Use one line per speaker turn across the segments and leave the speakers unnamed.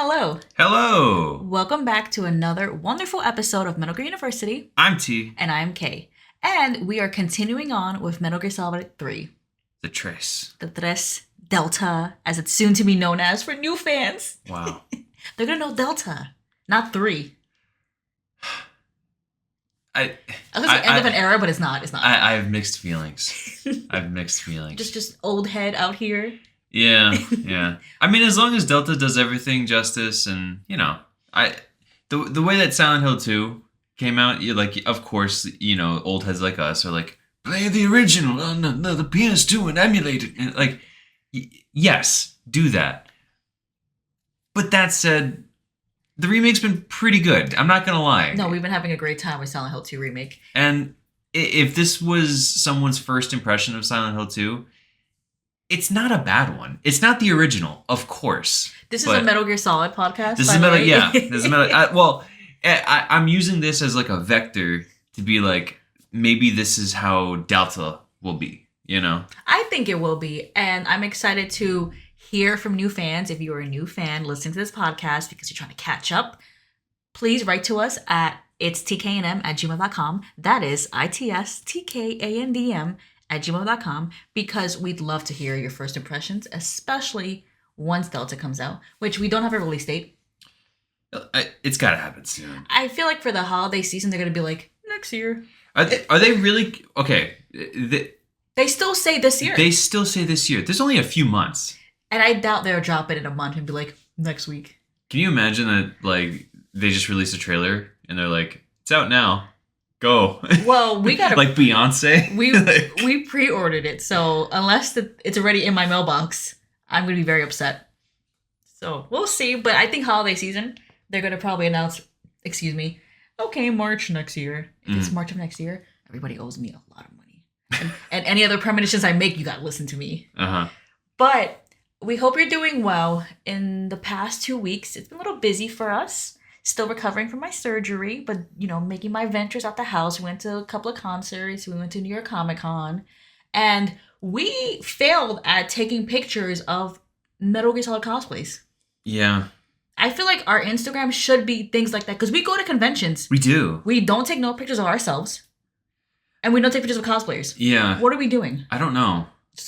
Hello.
Hello.
Welcome back to another wonderful episode of Metal Gear University.
I'm T.
And I'm Kay. And we are continuing on with Metal Gear Solid 3.
The Tres.
The Tres Delta, as it's soon to be known as for new fans.
Wow.
They're going to know Delta, not 3.
I
was the end of an era, but it's not.
I have mixed feelings.
Just old head out here.
Yeah. I mean, as long as Delta does everything justice, and the way that Silent Hill 2 came out, of course, old heads like us are like, play the original on the PS2 and emulate it, and yes, do that. But that said, the remake's been pretty good. I'm not gonna lie.
No, we've been having a great time with Silent Hill 2 remake.
And if this was someone's first impression of Silent Hill 2, it's not a bad one. It's not the original, of course.
This is a Metal Gear Solid podcast.
This is Metal. Yeah, this is Metal. I'm using this as like a vector to be like, maybe this is how Delta will be.
I think it will be, and I'm excited to hear from new fans. If you are a new fan listening to this podcast because you're trying to catch up, please write to us at itstkandm@gmail.com. That is itstkandm@gmail.com, because we'd love to hear your first impressions, especially once Delta comes out, which we don't have a release date.
It's got to happen soon.
I feel like for the holiday season, they're going to be like, next year.
Are they really? Okay.
They still say this year.
There's only a few months.
And I doubt they'll drop it in a month and be like, next week.
Can you imagine that, they just released a trailer and they're like, it's out now. Go.
Well, we got to...
like Beyonce.
We pre-ordered it, so unless it's already in my mailbox, I'm going to be very upset. So, we'll see. But I think holiday season, they're going to probably announce, okay, March next year. If it's March of next year, everybody owes me a lot of money. And any other premonitions I make, you got to listen to me.
Uh-huh.
But we hope you're doing well. In the past 2 weeks, it's been a little busy for us. Still recovering from my surgery, but, making my ventures out the house. We went to a couple of concerts. We went to New York Comic Con. And we failed at taking pictures of Metal Gear Solid cosplays.
Yeah.
I feel like our Instagram should be things like that, because we go to conventions.
We do.
We don't take no pictures of ourselves. And we don't take pictures of cosplayers.
Yeah.
What are we doing?
I don't know.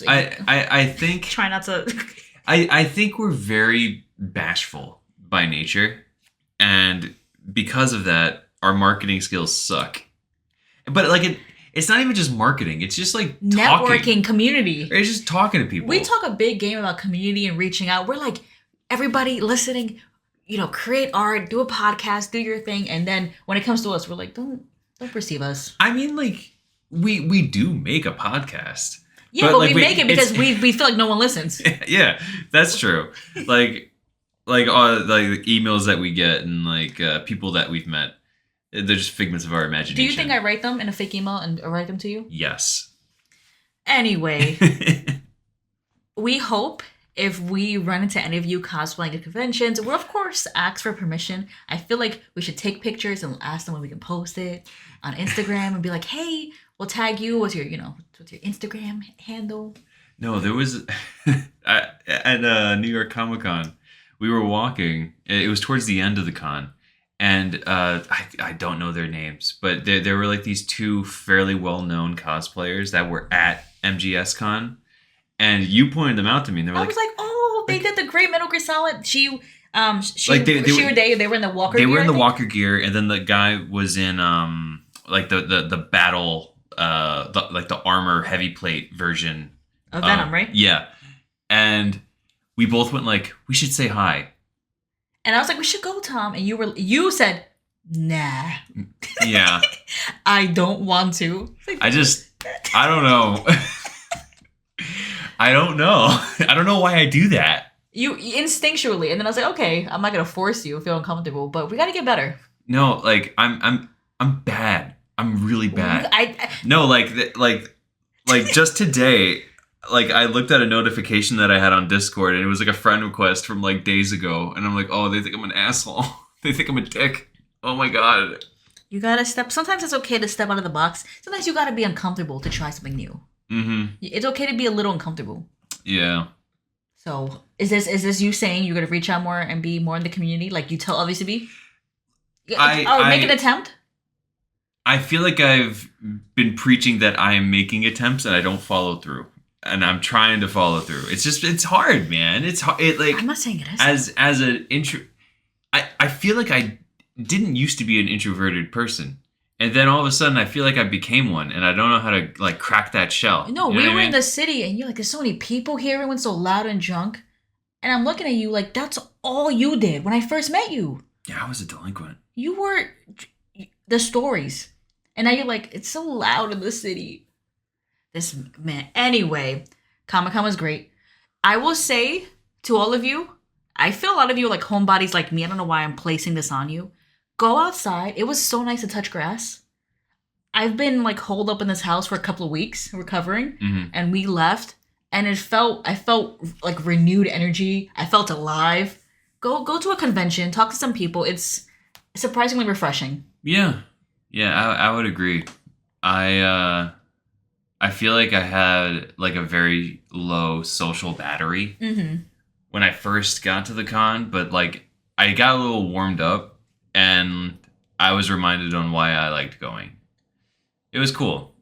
I think...
Try not to...
I think we're very bashful by nature. And because of that, our marketing skills suck. But it's not even just marketing. It's just
networking, community.
It's just talking to people.
We talk a big game about community and reaching out. We're like, everybody listening, create art, do a podcast, do your thing. And then when it comes to us, we're like, don't perceive us.
I mean, we do make a podcast.
Yeah, but we make it because we feel like no one listens.
Yeah, that's true. All the emails that we get and people that we've met, they're just figments of our imagination.
Do you think I write them in a fake email and write them to you?
Yes.
Anyway, we hope if we run into any of you cosplaying at conventions, we'll of course ask for permission. I feel like we should take pictures and ask them when we can post it on Instagram and be like, hey, we'll tag you. What's your Instagram handle?
No, there was at New York Comic Con. We were walking. It was towards the end of the con, and I don't know their names, but there were these two fairly well-known cosplayers that were at MGS Con, and you pointed them out to me. And they were
I was like, oh, they did the great Metal Gear Solid. They were in the Walker.
They
gear,
were in the Walker gear, and then the guy was in the battle. The armor heavy plate version
of Venom, right?
Yeah, and we both went we should say hi.
And I was like, we should go, Tom. And you said, nah.
Yeah.
I don't want to.
I don't know. I don't know. I don't know why I do that.
You instinctually, and then I was like, okay, I'm not gonna force you if you're uncomfortable, but we gotta get better.
No, I'm bad. I'm really bad. Just today, I looked at a notification that I had on Discord, and it was a friend request from days ago, and I'm like, oh, they think I'm an asshole. They think I'm a dick. Oh my god.
You gotta sometimes it's okay to step out of the box. Sometimes you gotta be uncomfortable to try something new.
Mm-hmm.
It's okay to be a little uncomfortable.
Yeah.
So is this you saying you're gonna reach out more and be more in the community, like you tell others to be? Yeah, or make an attempt.
I feel like I've been preaching that I am making attempts and I don't follow through. And I'm trying to follow through. it's hard, man. It's hard.
I'm not saying it is.
As an intro, I feel like I didn't used to be an introverted person. And then all of a sudden I feel like I became one and I don't know how to like crack that shell.
No,
You know
we
what I
were in
mean?
the city and you're like, there's so many people here, everyone's so loud and drunk. And I'm looking at you like that's all you did when I first met you.
Yeah, I was a delinquent.
You were the stories. And now you're like, it's so loud in the city. This man. Anyway, Comic-Con was great. I will say to all of you, I feel a lot of you are like homebodies like me. I don't know why I'm placing this on you. Go outside. It was so nice to touch grass. I've been like holed up in this house for a couple of weeks recovering,
Mhm.
and we left, and I felt like renewed energy. I felt alive. Go to a convention, talk to some people. It's surprisingly refreshing.
Yeah. Yeah, I would agree. I feel like I had like a very low social battery
Mm-hmm.
when I first got to the con, but like I got a little warmed up and I was reminded on why I liked going. It was cool.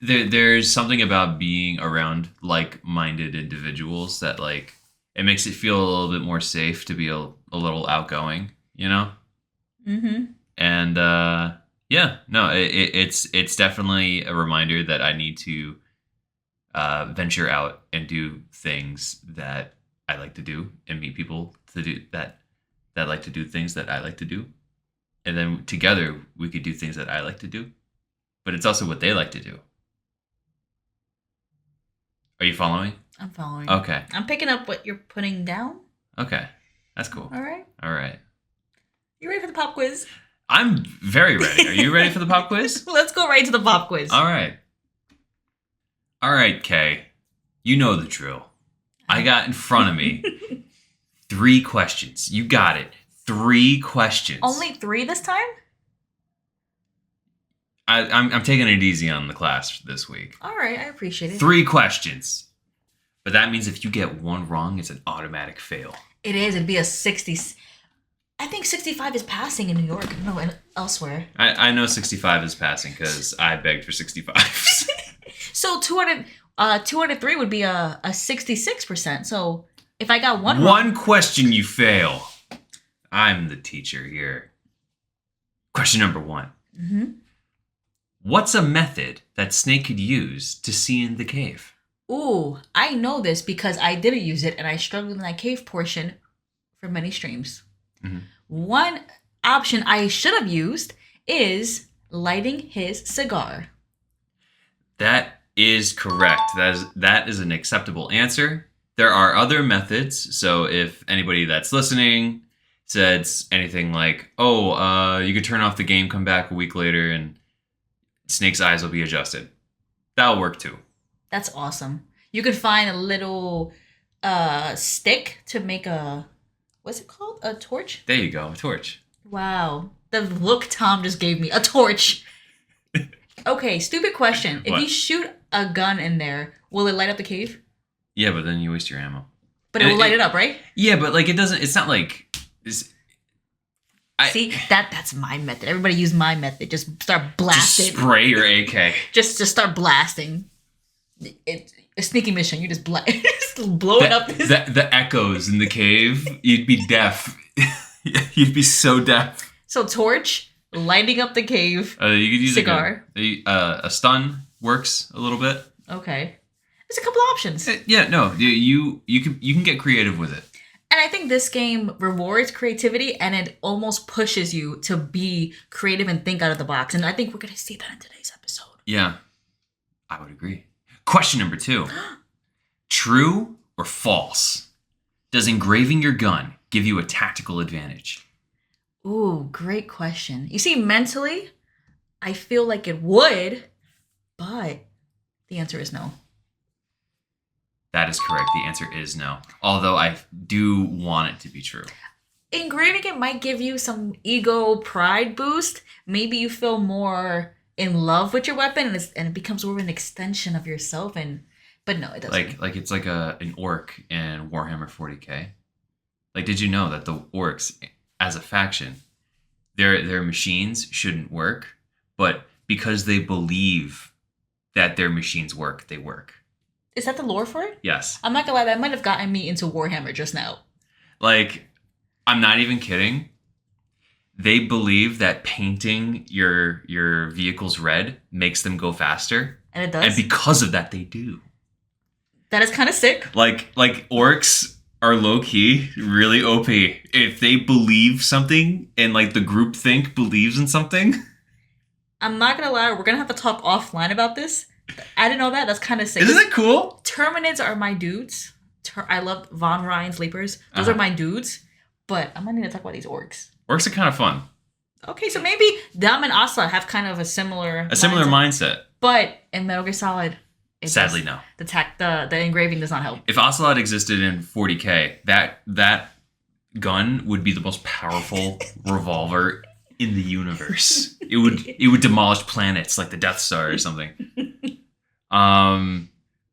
There's something about being around like-minded individuals that like it makes it feel a little bit more safe to be a little outgoing, you know?
Mm-hmm.
And yeah, no, it's definitely a reminder that I need to venture out and do things that I like to do and meet people to do that like to do things that I like to do, and then together we could do things that I like to do, but it's also what they like to do. Are you following?
I'm following.
Okay,
I'm picking up what you're putting down.
okay, that's cool.
All right.
All right,
You ready for the pop quiz?
I'm very ready. Are you ready for the pop quiz?
Let's go right to the pop quiz.
All right, Kay. You know the drill. I got in front of me 3 questions. You got it. 3 questions.
Only 3 this time?
I'm taking it easy on the class this week.
All right, I appreciate it.
3 questions. But that means if you get one wrong, it's an automatic fail.
It is. It'd be a 60. I think 65 is passing in New York. No, and elsewhere.
I know 65 is passing because I begged for 65.
So 203 would be a 66%. So if I got one wrong,
One question you fail. I'm the teacher here. Question number 1.
Mhm.
What's a method that Snake could use to see in the cave?
Ooh, I know this because I didn't use it and I struggled in that cave portion for many streams.
Mhm.
One option I should have used is lighting his cigar.
That is correct. That is an acceptable answer. There are other methods. So if anybody that's listening says anything like, "Oh, you could turn off the game, come back a week later, and Snake's eyes will be adjusted," that'll work too.
That's awesome. You could find a little stick to make what's it called? A torch?
There you go, a torch.
Wow. The look Tom just gave me. A torch. Okay, stupid question. If
What?
you shoot a gun in there, will it light up the cave?
Yeah, but then you waste your ammo.
But it will light it up, right?
Yeah, but like it doesn't. It's not like.
See, that's my method. Everybody use my method. Just start
Just
blasting.
spray your AK.
Just start blasting. It's a sneaky mission. You just just blow it up.
The echoes in the cave, you'd be deaf. You'd be so deaf.
So torch, lighting up the cave.
You could use
Cigar.
A stun works a little bit.
Okay, there's a couple options, and
Yeah, no, you can get creative with it.
I think this game rewards creativity, and it almost pushes you to be creative and think out of the box. And I think we're gonna see that in today's episode.
Yeah, I would agree. Question number 2: True or false? Does engraving your gun give you a tactical advantage?
Ooh, great question. You see, mentally, I feel like it would, but the answer is no.
That is correct. The answer is no. Although I do want it to be true.
Engraving it might give you some ego pride boost. Maybe you feel more in love with your weapon and it becomes more of an extension of yourself. And But no, it doesn't.
Like it's like an orc in Warhammer 40K. Like, did you know that the orcs, as a faction, their machines shouldn't work, but because they believe that their machines work, they work.
Is that the lore for it?
Yes.
I'm not gonna lie, that might have gotten me into Warhammer just now.
Like, I'm not even kidding. They believe that painting your vehicles red makes them go faster.
And it does.
And because of that, they do.
That is kind of sick.
Like orcs are low key really OP. If they believe something and like the group think believes in something.
I'm not gonna lie, we're gonna have to talk offline about this. I didn't know that. That's kind of sick.
Isn't that cool?
Terminids are my dudes. I love Von Ryan's Leapers. Those are my dudes. But I'm gonna need to talk about these orcs.
Orcs are kind of fun.
Okay, so maybe Dom and Asla have kind of a similar
mindset.
But in Metal Gear Solid,
sadly, no.
The engraving does not help.
If Ocelot existed in 40K, that gun would be the most powerful revolver in the universe. It would demolish planets like the Death Star or something.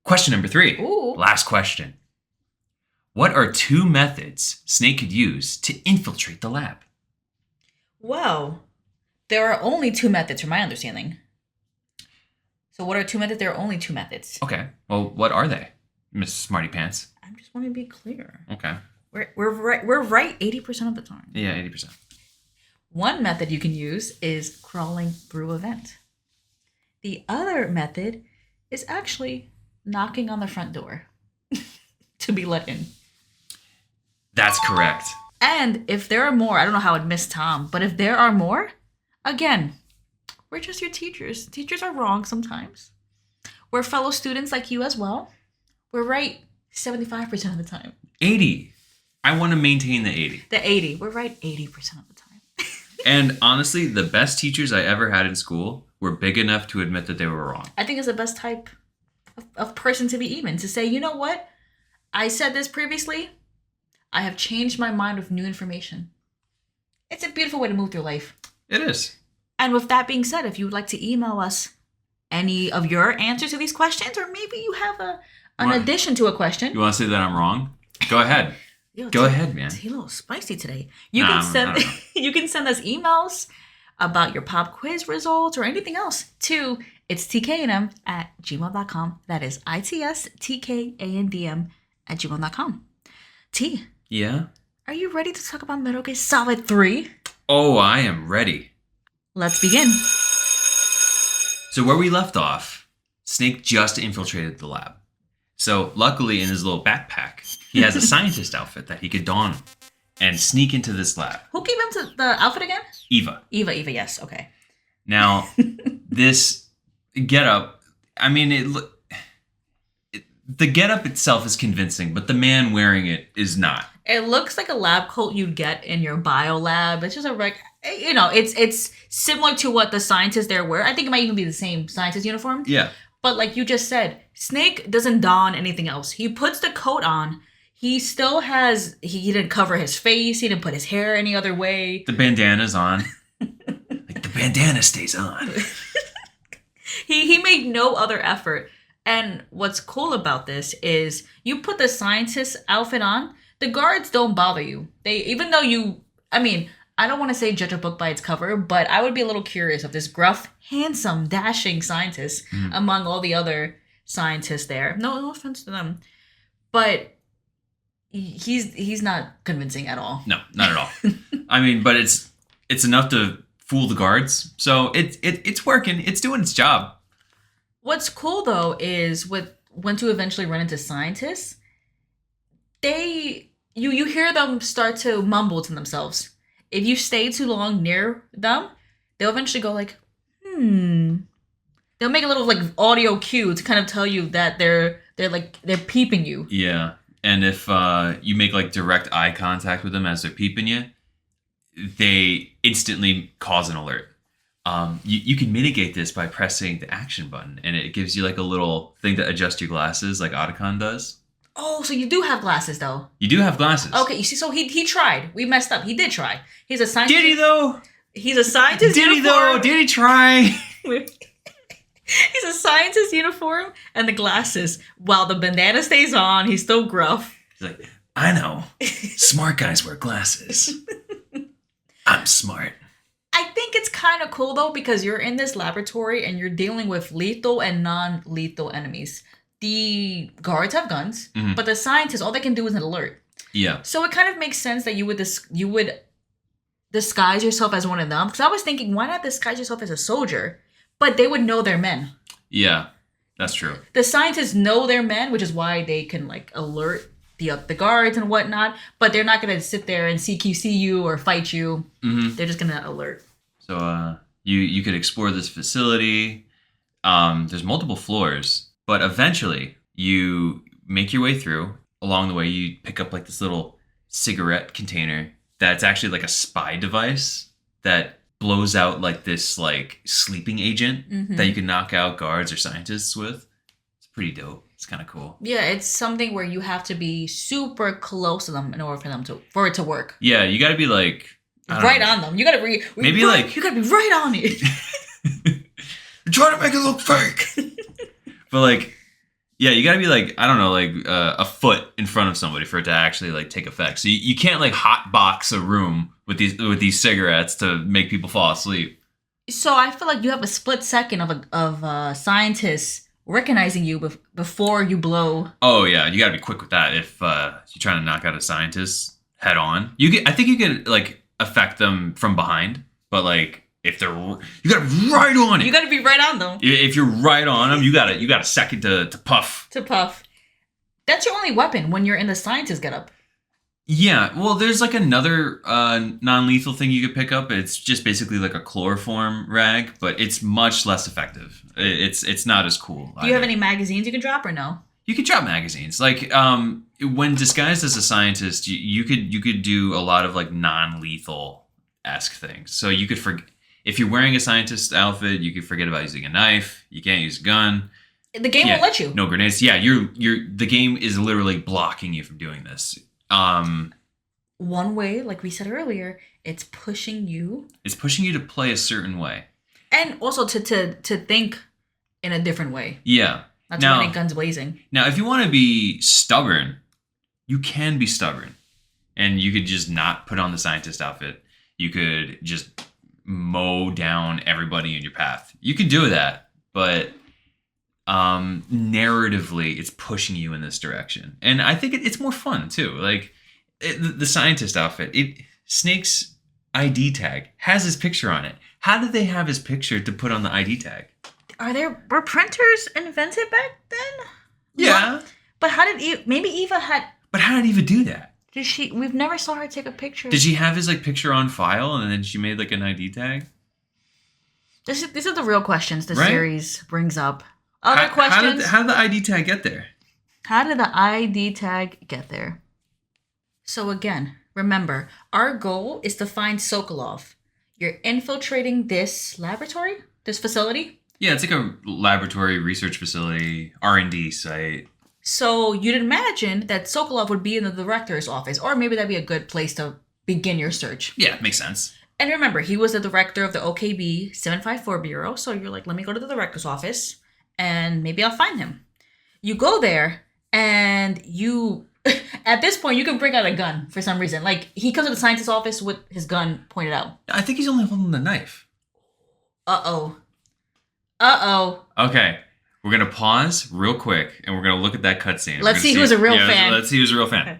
Question number 3.
Ooh.
Last question. What are 2 methods Snake could use to infiltrate the lab?
Well, there are only 2 methods from my understanding. So what are 2 methods? There are only 2 methods.
Okay. Well, what are they, Miss Smarty Pants?
I just want to be clear.
Okay.
We're right 80% of the time.
Yeah, 80%.
One method you can use is crawling through a vent. The other method is actually knocking on the front door to be let in.
That's correct.
And if there are more, I don't know how I'd miss Tom, but if there are more, again, we're just your teachers. Teachers are wrong sometimes. We're fellow students like you as well. We're right 75% of the time.
80. I want to maintain the 80.
The 80. We're right 80% of the time.
And honestly, the best teachers I ever had in school were big enough to admit that they were wrong.
I think it's the best type of person to be even. To say, you know what? I said this previously. I have changed my mind with new information. It's a beautiful way to move through life.
It is.
And with that being said, if you would like to email us any of your answers to these questions, or maybe you have an addition to a question.
You want to say that I'm wrong? Go ahead. Go ahead, man.
It's a little spicy today. You can send us emails about your pop quiz results or anything else to itstkandm@gmail.com. That is itstkandm@gmail.com. T.
Yeah?
Are you ready to talk about Metal Gear Solid 3?
Oh, I am ready.
Let's begin.
So where we left off, Snake just infiltrated the lab. So luckily in his little backpack, he has a scientist outfit that he could don and sneak into this lab.
Who gave him the outfit again?
Eva,
yes, okay.
Now, this getup, I mean, the getup itself is convincing, but the man wearing it is not.
It looks like a lab coat you'd get in your bio lab. It's just it's similar to what the scientists there wear. I think it might even be the same scientist uniform.
Yeah.
But like you just said, Snake doesn't don anything else. He puts the coat on. He still has, he didn't cover his face. He didn't put his hair any other way.
The bandana's on. Like the bandana stays on.
He made no other effort. And what's cool about this is you put the scientist outfit on, the guards don't bother you. Even though I don't want to say judge a book by its cover, but I would be a little curious of this gruff, handsome, dashing scientist among all the other scientists there. No offense to them. But he's not convincing at all.
No, not at all. I mean, but it's enough to fool the guards. So it's working. It's doing its job.
What's cool though is when to eventually run into scientists, you hear them start to mumble to themselves. If you stay too long near them, they'll eventually go like, They'll make a little like audio cue to kind of tell you that they're peeping you.
Yeah. And if you make like direct eye contact with them as they're peeping you, they instantly cause an alert. You can mitigate this by pressing the action button, and it gives you like a little thing to adjust your glasses, like Otacon does.
Oh, so you do have glasses though.
You do have glasses.
Okay, you see, so he tried. We messed up. He did try. He's a scientist.
Did he though?
He's a scientist.
Did he though? Did he try?
He's a scientist uniform and the glasses. While the bandana stays on, he's still gruff.
He's like, I know. Smart guys wear glasses. I'm smart.
I think it's kind of cool though because you're in this laboratory and you're dealing with lethal and non-lethal enemies. The guards have guns, but the scientists, all they can do is an alert.
Yeah.
So it kind of makes sense that you would disguise yourself as one of them. Because I was thinking, why not disguise yourself as a soldier? But they would know they're men.
Yeah, that's true.
The scientists know they're men, which is why they can like alert the guards and whatnot. But they're not gonna sit there and CQC you or fight you. They're just gonna alert.
So you could explore this facility. There's multiple floors, but eventually you make your way through. Along the way, you pick up like this little cigarette container that's actually like a spy device that blows out like this like sleeping agent that you can knock out guards or scientists with. It's pretty dope. It's kind of cool.
Yeah, it's something where you have to be super close to them in order for it to work.
Yeah, you got to be like
right on them. You got to you got to be right on it.
You're trying to make it look fake. But like, yeah, you got to be like, I don't know, like a foot in front of somebody for it to actually like take effect. So you can't like hot box a room with these cigarettes to make people fall asleep.
So I feel like you have a split second of a scientist recognizing you before you blow.
Oh yeah, you got to be quick with that if you're trying to knock out a scientist head on. I think you can like affect them from behind, but like if they're you got to be right on it.
You got to be right on them.
If you're right on them, you got a second to puff.
To puff. That's your only weapon when you're in the scientist getup.
Yeah, well, there's like another non-lethal thing you could pick up. It's just basically like a chloroform rag, but it's much less effective. It's not as cool.
Do you have any magazines you can drop or no?
You could drop magazines. Like when disguised as a scientist, you could do a lot of like non-lethal-esque things. So you could if you're wearing a scientist outfit, you could forget about using a knife. You can't use a gun.
The game won't let you.
No grenades. Yeah, the game is literally blocking you from doing this.
One way, like we said earlier, it's pushing you.
It's pushing you to play a certain way,
and also to think in a different way.
Yeah,
not to run guns blazing.
Now, if you want to be stubborn, you can be stubborn, and you could just not put on the scientist outfit. You could just mow down everybody in your path. You could do that, but narratively it's pushing you in this direction, and I think it's more fun too. Like the scientist outfit, Snake's ID tag has his picture on it. How did they have his picture to put on the ID tag?
Were printers invented back then?
Yeah,
but how did maybe Eva had?
But how did Eva do that?
We've never saw her take a picture.
Did she have his like picture on file and then she made like an ID tag?
These are the real questions the series brings up. Other questions?
How did the ID tag get there?
How did the ID tag get there? So again, remember, our goal is to find Sokolov. You're infiltrating this laboratory, this facility.
Yeah, it's like a laboratory research facility, R&D site.
So you'd imagine that Sokolov would be in the director's office, or maybe that'd be a good place to begin your search.
Yeah, makes sense.
And remember, he was the director of the OKB 754 Bureau, so you're like, let me go to the director's office, and maybe I'll find him. You go there, and at this point, you can bring out a gun for some reason. Like, he comes to the scientist's office with his gun pointed out.
I think he's only holding the knife.
Uh-oh.
Okay, we're going to pause real quick, and we're going to look at that cutscene.
Let's see who's a real fan.
Let's see who's a real fan.
Okay.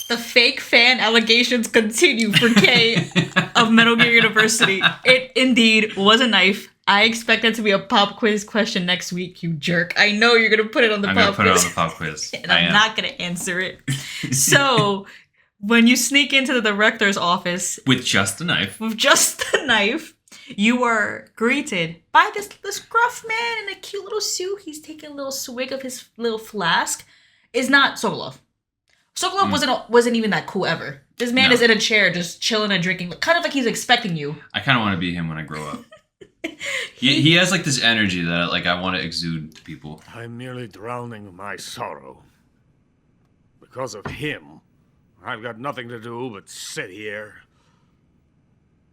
The fake fan allegations continue for K of Metal Gear University. It indeed was a knife. I expect that to be a pop quiz question next week, you jerk. I know you're going to put it on the pop quiz.
I'm going to put it on the pop quiz.
And I'm not going to answer it. So, when you sneak into the director's office...
With just a knife.
You are greeted by this gruff man in a cute little suit. He's taking a little swig of his little flask. Is not Sokolov. Sokolov wasn't even that cool ever. This man is in a chair just chilling and drinking, kind of like he's expecting you.
I kind of want to be him when I grow up. He has like this energy that like I want to exude to people.
I'm merely drowning my sorrow. Because of him, I've got nothing to do but sit here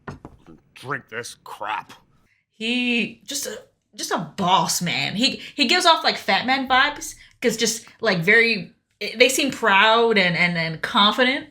and drink this crap.
He just a boss man. He gives off like fat man vibes because just like very they seem proud and confident.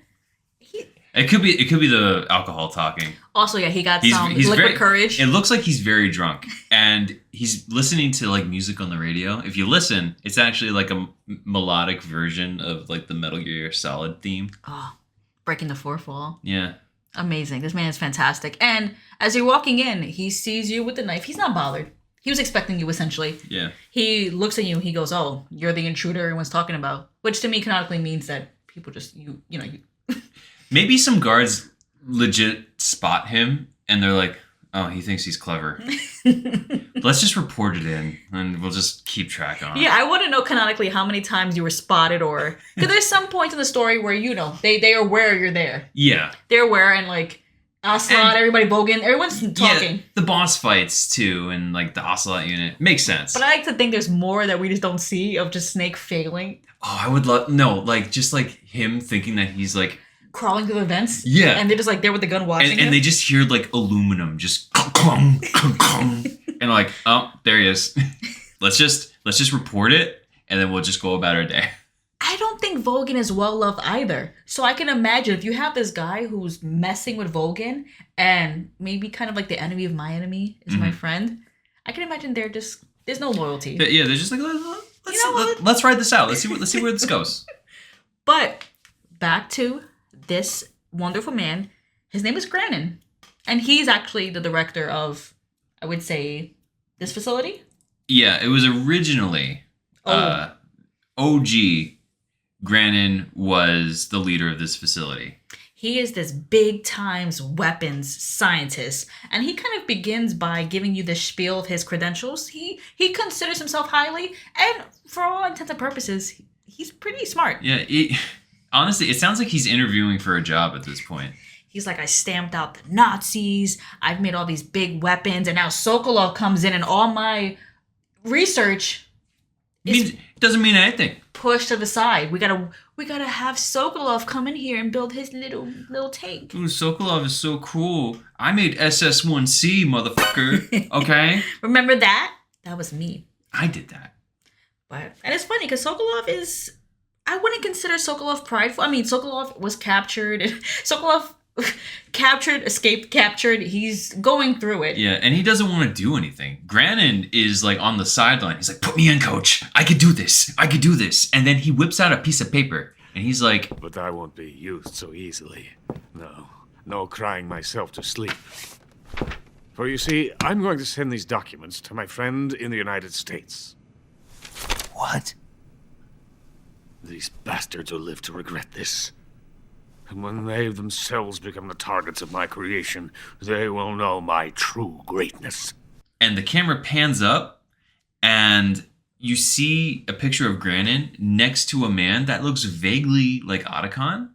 It could be the alcohol talking.
Also, yeah, he got some liquid courage.
It looks like he's very drunk, and he's listening to like music on the radio. If you listen, it's actually like a melodic version of like the Metal Gear Solid theme.
Oh, breaking the fourth wall.
Yeah.
Amazing. This man is fantastic. And as you're walking in, he sees you with the knife. He's not bothered. He was expecting you, essentially.
Yeah.
He looks at you. He goes, "Oh, you're the intruder everyone's talking about," which to me canonically means that people just you know.
Maybe some guards legit spot him, and they're like, "Oh, he thinks he's clever. Let's just report it in, and we'll just keep track on it."
Yeah, I want to know canonically how many times you were spotted, or because there's some points in the story where they are aware you're there.
Yeah.
They're aware, and like Ocelot, everybody Bogan, everyone's talking.
Yeah, the boss fights too, and like the Ocelot unit makes sense.
But I like to think there's more that we just don't see of just Snake failing.
Oh, I would love like just like him thinking that he's like
crawling through the vents.
Yeah.
And they're just like there with the gun watching him.
And they just hear like aluminum just clunk, clunk, clunk, and like, oh, there he is. let's just report it, and then we'll just go about our day.
I don't think Vogan is well loved either. So I can imagine if you have this guy who's messing with Vogan and maybe kind of like the enemy of my enemy is my friend, I can imagine there's no loyalty.
But yeah, they're just like let's ride this out. Let's see where this goes.
But back to this wonderful man. His name is Granin, and he's actually the director of, I would say, this facility.
Yeah, it was originally OG. Granin was the leader of this facility.
He is this big times weapons scientist, and he kind of begins by giving you the spiel of his credentials. He considers himself highly, and for all intents and purposes, he's pretty smart.
Yeah, honestly, it sounds like he's interviewing for a job at this point.
He's like, I stamped out the Nazis, I've made all these big weapons, and now Sokolov comes in, and all my research
doesn't mean anything.
Pushed to the side. We gotta have Sokolov come in here and build his little tank.
Ooh, Sokolov is so cool. I made SS-1C, motherfucker. Okay?
Remember that? That was me.
I did that.
And it's funny because Sokolov is... I wouldn't consider Sokolov prideful. I mean, Sokolov was captured. Sokolov escaped, captured. He's going through it.
Yeah, and he doesn't want to do anything. Granin is like on the sideline. He's like, put me in, coach. I could do this. And then he whips out a piece of paper. And he's like...
But I won't be used so easily. No crying myself to sleep. For you see, I'm going to send these documents to my friend in the United States.
What?
These bastards will live to regret this. And when they themselves become the targets of my creation, they will know my true greatness.
And the camera pans up, and you see a picture of Granin next to a man that looks vaguely like Otacon.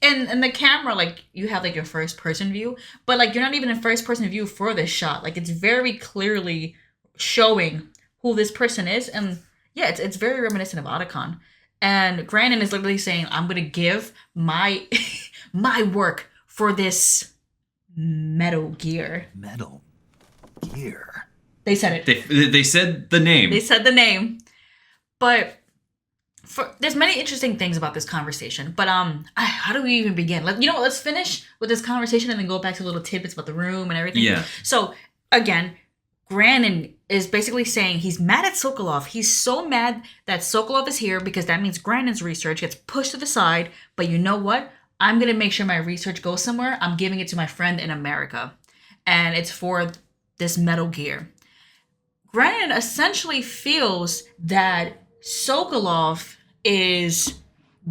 And the camera, like, you have, like, your first-person view, but, like, you're not even in first-person view for this shot. Like, it's very clearly showing who this person is, and, yeah, it's very reminiscent of Otacon. And Granin is literally saying, I'm going to give my my work for this Metal Gear.
Metal Gear?
They said it.
They said the name.
They said the name. But there's many interesting things about this conversation. But how do we even begin? Let's finish with this conversation and then go back to little tidbits about the room and everything.
Yeah.
So, again, Granin is basically saying he's mad at Sokolov. He's so mad that Sokolov is here because that means Granin's research gets pushed to the side. But you know what? I'm going to make sure my research goes somewhere. I'm giving it to my friend in America. And it's for this Metal Gear. Granin essentially feels that Sokolov is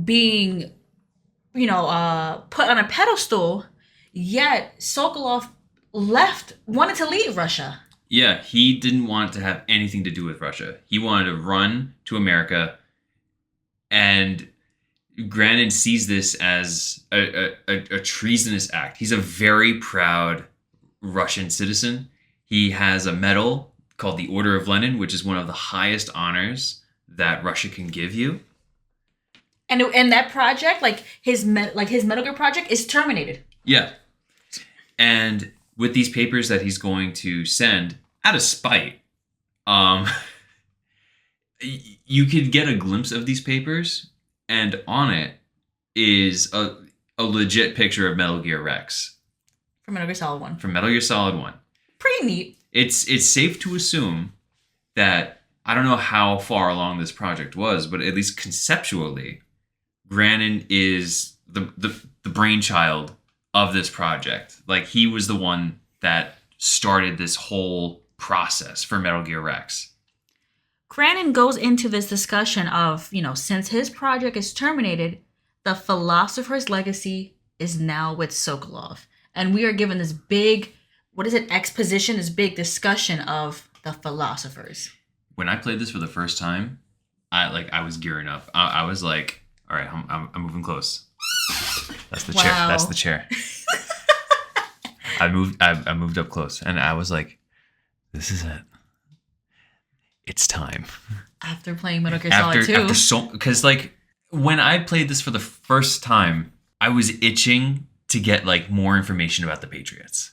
being, put on a pedestal, yet Sokolov wanted to leave Russia.
Yeah, he didn't want to have anything to do with Russia. He wanted to run to America, and Granin sees this as a treasonous act. He's a very proud Russian citizen. He has a medal called the Order of Lenin, which is one of the highest honors that Russia can give you.
And that project, like his Metal Gear project, is terminated.
Yeah. And with these papers that he's going to send, out of spite, you could get a glimpse of these papers, and on it is a legit picture of Metal Gear Rex
From Metal Gear Solid 1.
from Metal Gear Solid 1.
Pretty neat.
It's safe to assume that, I don't know how far along this project was, but at least conceptually, Granin is the brainchild of this project. Like, he was the one that started this whole process for Metal Gear Rex.
Granin goes into this discussion of, since his project is terminated, the philosopher's legacy is now with Sokolov. And we are given this big, exposition, this big discussion of the philosophers.
When I played this for the first time, I was gearing up. I was like, all right, I'm moving close. That's the chair.
Wow.
That's the chair. I moved up close, and I was like, this is it. It's time.
After playing Metal Gear Solid 2.
Because when I played this for the first time, I was itching to get more information about the Patriots.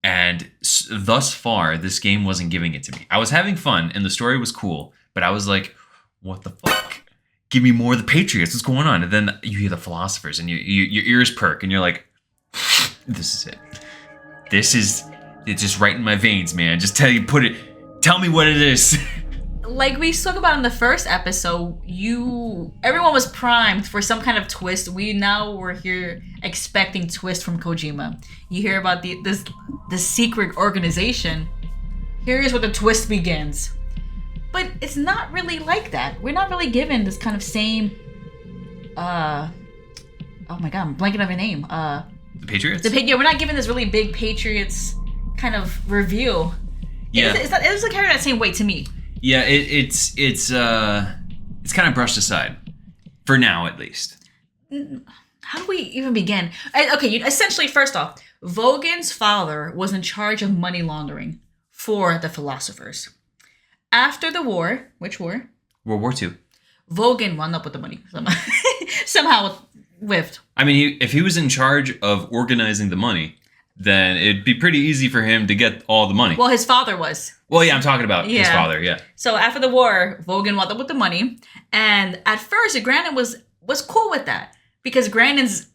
And thus far, this game wasn't giving it to me. I was having fun, and the story was cool, but I was like, what the fuck? Give me more of the Patriots. What's going on? And then you hear the philosophers, and your ears perk, and you're like, this is it. It's just right in my veins, man. Just tell me what it is.
Like we spoke about in the first episode, everyone was primed for some kind of twist. We're here expecting twist from Kojima. You hear about the secret organization. Here's where the twist begins. But it's not really like that. We're not really given this kind of same oh my god, I'm blanking on her name.
The Patriots?
We're not given this really big Patriots kind of review.
Yeah.
It doesn't carry that same weight to me.
Yeah, it's kind of brushed aside. For now, at least.
How do we even begin? Okay, essentially, first off, Vogan's father was in charge of money laundering for the philosophers. After the war, which war?
World War II.
Vogan wound up with the money somehow whiffed.
I mean, if he was in charge of organizing the money, then it'd be pretty easy for him to get all the money.
Well, his father was.
Well, yeah, I'm talking about his
Yeah.
father, yeah.
So after the war, Vogan wound up with the money, and at first, Granin was cool with that because Granin's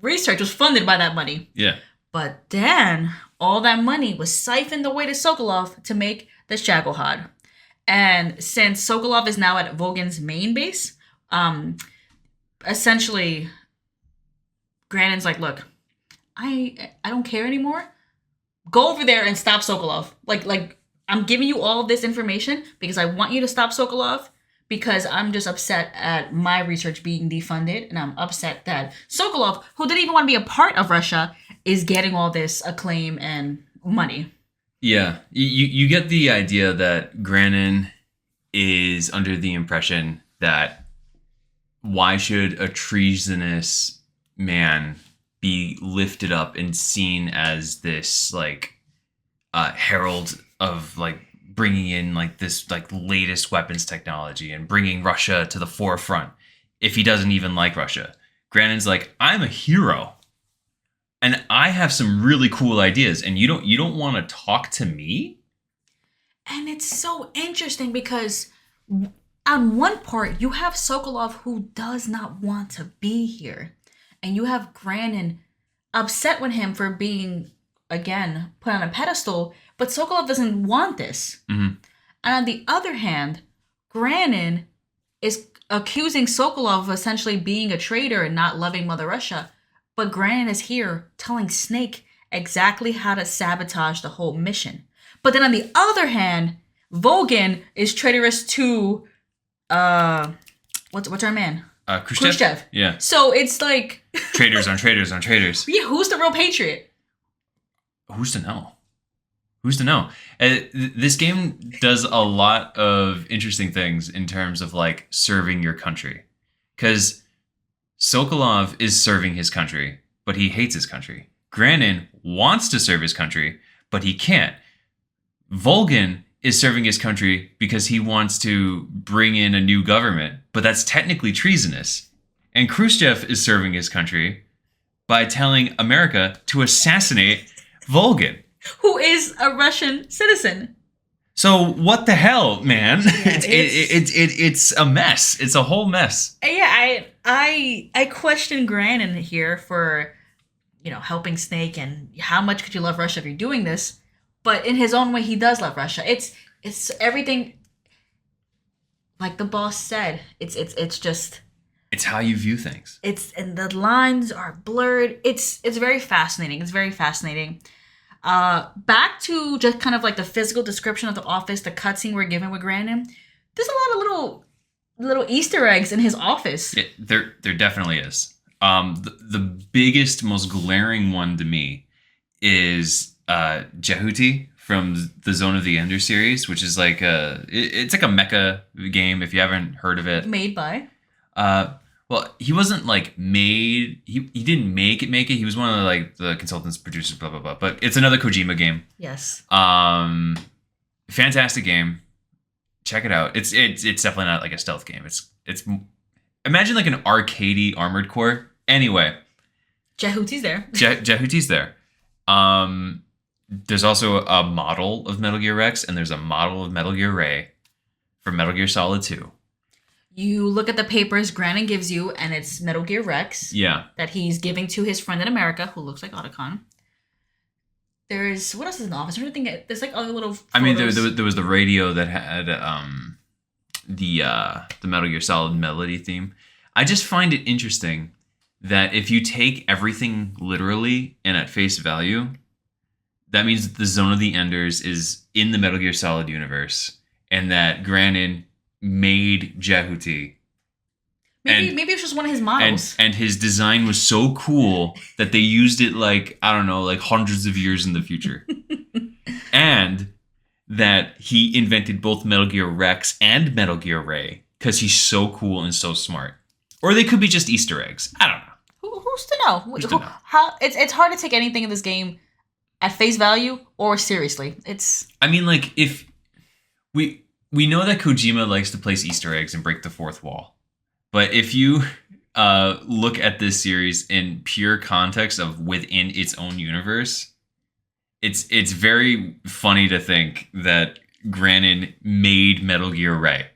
research was funded by that money.
Yeah.
But then all that money was siphoned away to Sokolov to make the Shagohod. And since Sokolov is now at Vogan's main base, essentially, Granin's like, look, I don't care anymore. Go over there and stop Sokolov. Like I'm giving you all of this information because I want you to stop Sokolov because I'm just upset at my research being defunded, and I'm upset that Sokolov, who didn't even want to be a part of Russia, is getting all this acclaim and money.
Yeah, you get the idea that Granin is under the impression that why should a treasonous man be lifted up and seen as this herald of bringing in this latest weapons technology and bringing Russia to the forefront if he doesn't even like Russia. Granin's like, I'm a hero. And I have some really cool ideas, and you don't want to talk to me?
And it's so interesting because on one part, you have Sokolov who does not want to be here. And you have Granin upset with him for being, again, put on a pedestal, but Sokolov doesn't want this.
Mm-hmm.
And on the other hand, Granin is accusing Sokolov of essentially being a traitor and not loving Mother Russia. But Granin is here telling Snake exactly how to sabotage the whole mission. But then on the other hand, Vogan is traitorous to what's our man?
Khrushchev? Yeah.
So it's like
Traitors on traitors on traitors.
yeah, who's the real patriot?
Who's to know? This game does a lot of interesting things in terms of serving your country. Because Sokolov is serving his country, but he hates his country. Granin wants to serve his country, but he can't. Volgin is serving his country because he wants to bring in a new government, but that's technically treasonous. And Khrushchev is serving his country by telling America to assassinate Volgin.
Who is a Russian citizen.
So what the hell, man?
Yeah,
It's a mess. It's a whole mess.
Yeah, I question Granin here for, helping Snake and how much could you love Russia if you're doing this? But in his own way, he does love Russia. It's everything. Like the boss said, it's just.
It's how you view things.
And the lines are blurred. It's very fascinating. It's very fascinating. Back to just kind of like the physical description of the office, the cutscene we're given with Granin. There's a lot of little Easter eggs in his office.
There definitely is. The biggest, most glaring one to me is Jehuti from the Zone of the Ender series, which is like it's like a mecha game if you haven't heard of it.
Made by.
Well, he wasn't like made. He didn't make it. He was one of the consultants, producers, blah blah blah. But it's another Kojima game.
Yes.
Fantastic game. Check it out. It's definitely not like a stealth game. It's imagine like an arcadey Armored Core. Anyway,
Jehuti's there.
Jehuti's there. There's also a model of Metal Gear Rex, and there's a model of Metal Gear Ray from Metal Gear Solid 2.
You look at the papers Granin gives you, and it's Metal Gear Rex.
Yeah.
That he's giving to his friend in America, who looks like Otacon. There's what else is in the office? I'm trying to think. There's like other little. Photos.
I mean, there was the radio that had the Metal Gear Solid melody theme. I just find it interesting that if you take everything literally and at face value, that means that the Zone of the Enders is in the Metal Gear Solid universe, and that Granin made Jehuti.
Maybe it was just one of his models.
And his design was so cool that they used it like hundreds of years in the future. And that he invented both Metal Gear Rex and Metal Gear Ray because he's so cool and so smart. Or they could be just Easter eggs. I don't know.
Who's to know?
Who's to know?
It's hard to take anything in this game at face value or seriously.
I mean, like, if we know that Kojima likes to place Easter eggs and break the fourth wall. But if you look at this series in pure context of within its own universe, it's very funny to think that Granin made Metal Gear Ray.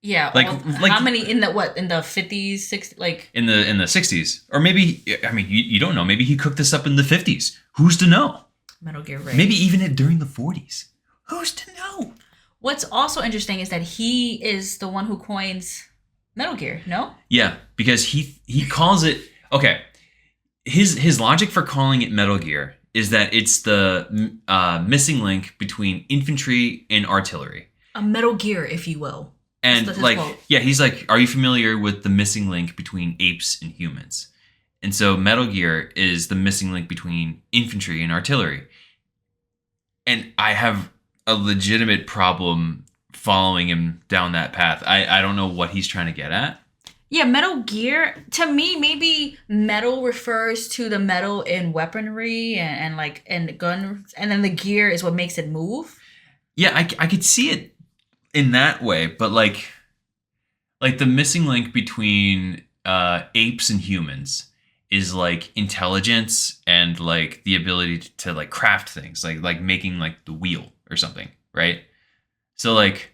Yeah, how many in the 50s, 60s, like
in the 60s, or maybe you don't know. Maybe he cooked this up in the 50s. Who's to know?
Metal Gear Ray.
Maybe even during the 40s. Who's to know?
What's also interesting is that he is the one who coins Metal Gear, no?
Yeah, because he calls it, okay, his logic for calling it Metal Gear is that it's the missing link between infantry and artillery.
A Metal Gear, if you will.
And he's like, are you familiar with the missing link between apes and humans? And so Metal Gear is the missing link between infantry and artillery. And I have a legitimate problem following him down that path. I don't know what he's trying to get at.
Yeah, Metal Gear, to me, maybe metal refers to the metal in weaponry and guns, and then the gear is what makes it move.
Yeah, I could see it in that way, but like the missing link between apes and humans is like intelligence and like the ability to like craft things, like making like the wheel or something, right? So like,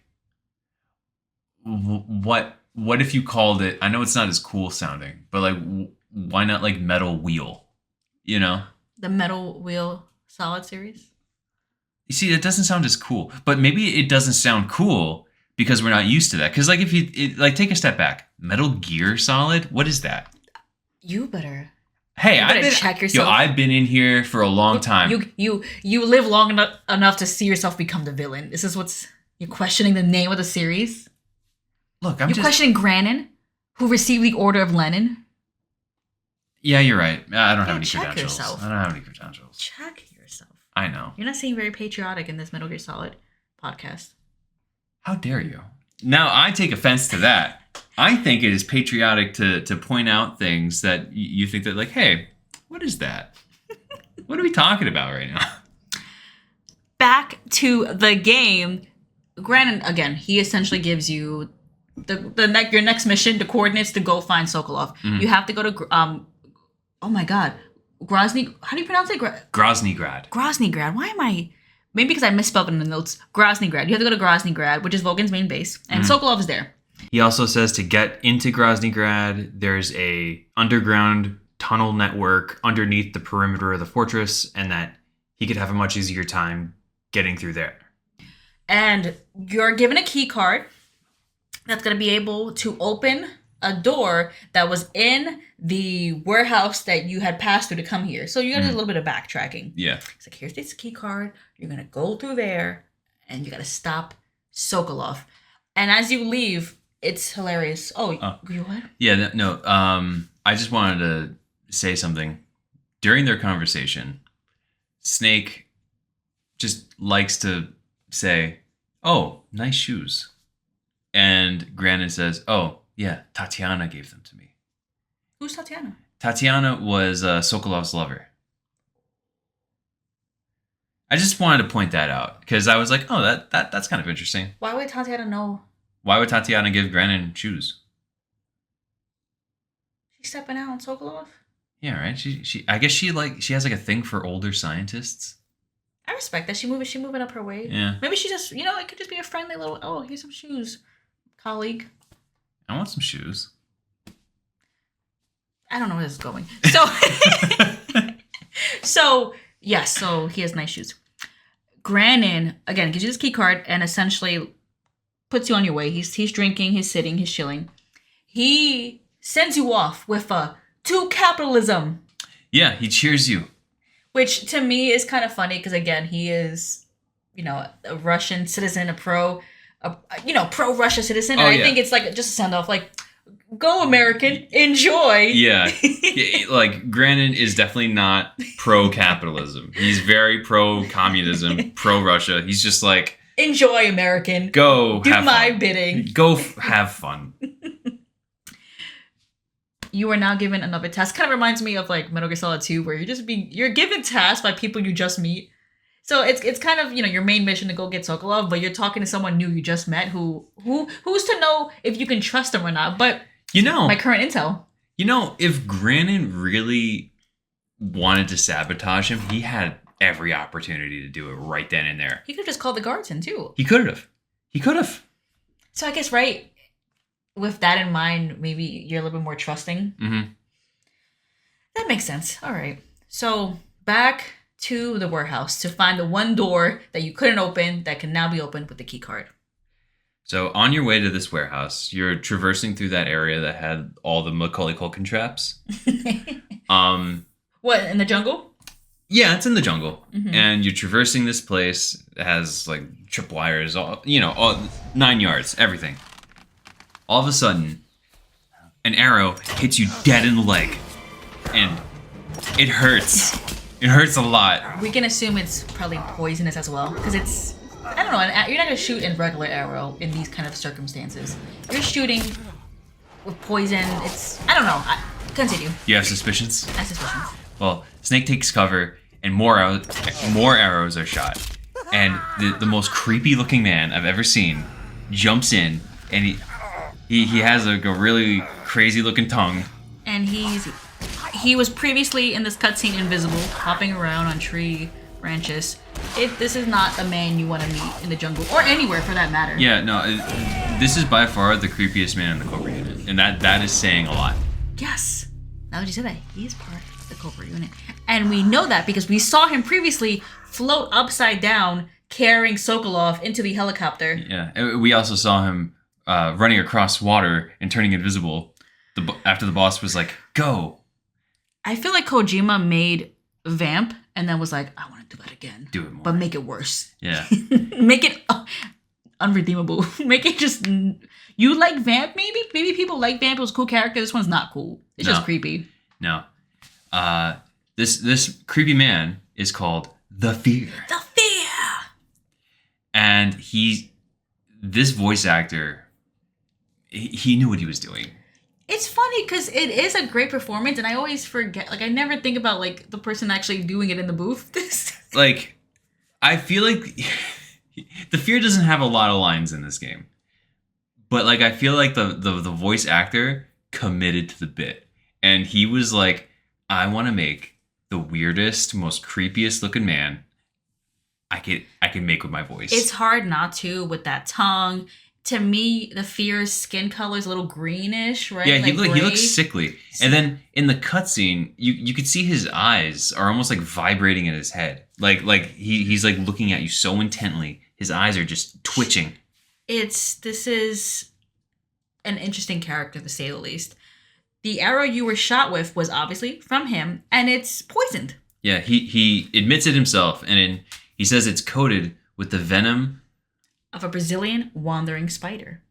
what if you called it? I know it's not as cool sounding, but like, why not like Metal Wheel? You know,
the Metal Wheel Solid series.
You see, it doesn't sound as cool, but maybe it doesn't sound cool because we're not used to that. Because like, if you take a step back, Metal Gear Solid, what is that?
You better.
Hey,
check yourself.
I've been in here for a long time.
You live long enough to see yourself become the villain. This is you're questioning the name of the series.
Look,
you're questioning Granin, who received the Order of Lenin.
Yeah, you're right. I don't have any
check
credentials.
Yourself.
I don't have any credentials.
Check yourself.
I know.
You're not seeming very patriotic in this Metal Gear Solid podcast.
How dare you? Now, I take offense to that. I think it is patriotic to point out things that you think that, like, hey, what is that? What are we talking about right now?
back to the game. Granted, again, he essentially gives you your next mission, the coordinates to go find Sokolov.
Mhm.
You have to go to oh my god, Grozny. How do you pronounce it?
Groznygrad.
Groznygrad. Why am I? Maybe because I misspelled it in the notes. Groznygrad. You have to go to Groznygrad, which is Vulcan's main base, and Sokolov is there.
He also says to get into Groznygrad, there's a underground tunnel network underneath the perimeter of the fortress, and that he could have a much easier time getting through there.
And you're given a key card that's going to be able to open a door that was in the warehouse that you had passed through to come here. So you got to do a little bit of backtracking.
Yeah.
It's like, here's this key card. You're going to go through there and you got to stop Sokolov. And as you leave, it's hilarious. Oh. You what?
Yeah, no. I just wanted to say something. During their conversation, Snake just likes to say, "Oh, nice shoes." And Granin says, "Oh, yeah, Tatiana gave them to me."
Who's Tatiana?
Tatiana was Sokolov's lover. I just wanted to point that out because I was like, "Oh, that's kind of interesting."
Why would Tatiana know?
Why would Tatiana give Granin shoes?
She's stepping out on Sokolov?
Yeah, right. She I guess she has like a thing for older scientists.
I respect that. She's moving up her way.
Yeah.
Maybe she just, it could just be a friendly little, oh, here's some shoes, colleague.
I want some shoes.
I don't know where this is going. So, yes, so he has nice shoes. Granin, again, gives you this key card and essentially puts you on your way. He's drinking, he's sitting, he's chilling. He sends you off with a to capitalism.
Yeah, he cheers you.
Which to me is kind of funny because, again, he is, a Russian citizen, pro-Russia citizen. And I think it's like just a send-off, like, go American, enjoy.
Yeah. Like, Granin is definitely not pro-capitalism. He's very pro-communism, pro-Russia. He's just like,
enjoy, American.
Go
do
have
my
fun.
bidding.
Go have fun.
You are now given another task. Kind of reminds me of like Metal Gear Solid 2, where you're given tasks by people you just meet. So it's kind of, your main mission to go get Sokolov, but you're talking to someone new you just met who's to know if you can trust them or not. But my current intel.
If Granin really wanted to sabotage him, he had every opportunity to do it right then and there.
He could have just called the guards in too.
He could have.
So I guess, right, with that in mind, maybe you're a little bit more trusting.
Mm-hmm.
That makes sense. All right. So back to the warehouse to find the one door that you couldn't open that can now be opened with the key card.
So on your way to this warehouse, you're traversing through that area that had all the Macaulay Culkin traps.
What, in the jungle?
Yeah, it's in the jungle.
Mm-hmm.
And you're traversing this place. It has like tripwires, all 9 yards, everything. All of a sudden, an arrow hits you dead in the leg. And it hurts. It hurts a lot.
We can assume it's probably poisonous as well. Because it's, I don't know, you're not going to shoot a regular arrow in these kind of circumstances. You're shooting with poison. It's, I don't know. Continue.
You have suspicions?
I have suspicions.
Well, Snake takes cover, and more arrows are shot. And the most creepy looking man I've ever seen jumps in, and he has a really crazy looking tongue.
And he was previously in this cutscene invisible, hopping around on tree branches. This is not the man you want to meet in the jungle, or anywhere for that matter.
Yeah, no, this is by far the creepiest man in the Cobra unit, and that is saying a lot.
Yes. Now that you said that, he is part of the Cobra unit. And we know that because we saw him previously float upside down, carrying Sokolov into the helicopter.
Yeah, and we also saw him running across water and turning invisible after the boss was like, go.
I feel like Kojima made Vamp and then was like, I want to do that again.
Do it more.
But make it worse.
Yeah.
Make it unredeemable. Make it just... You like Vamp, maybe? Maybe people like Vamp. It was a cool character. This one's not cool. It's just creepy.
No. This creepy man is called The Fear.
The Fear!
And this voice actor, he knew what he was doing.
It's funny because it is a great performance, and I always forget. Like, I never think about, like, the person actually doing it in the booth.
Like, I feel like the fear doesn't have a lot of lines in this game, but like I feel like the voice actor committed to the bit, and he was like, I want to make the weirdest, most creepiest looking man I could make with my voice.
It's hard not to with that tongue. To me, the fear's skin color is a little greenish, right?
Yeah,
Like
he
gray.
looks sickly. And then in the cutscene, you could see his eyes are almost like vibrating in his head. Like he's like looking at you so intently. His eyes are just twitching.
This is an interesting character to say the least. The arrow you were shot with was obviously from him, and it's poisoned.
Yeah, he admits it himself, and he says it's coated with the venom
Of a Brazilian wandering spider.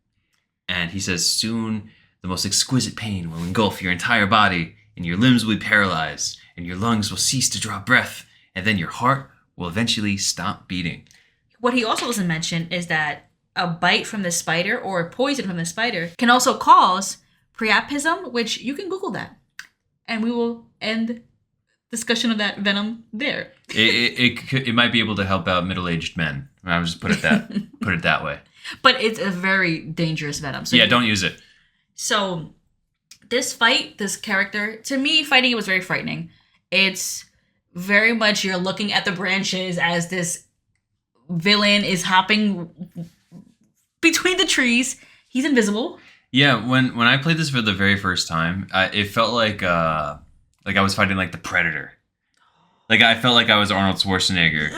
and he says soon the most exquisite pain will engulf your entire body, and your limbs will be paralyzed, and your lungs will cease to draw breath, and then your heart will eventually stop beating.
What he also doesn't mention is that a bite from the spider or a poison from the spider can also cause priapism, which you can Google that. And we will end discussion of that venom there.
It might be able to help out middle-aged men. I'll just put it that way.
But it's a very dangerous venom. So
Yeah, don't use it.
So this fight, this character, to me, fighting it was very frightening. It's very much you're looking at the branches as this villain is hopping between the trees. He's invisible.
Yeah, when I played this for the very first time, it felt like I was fighting like the Predator. Like I felt like I was Arnold Schwarzenegger.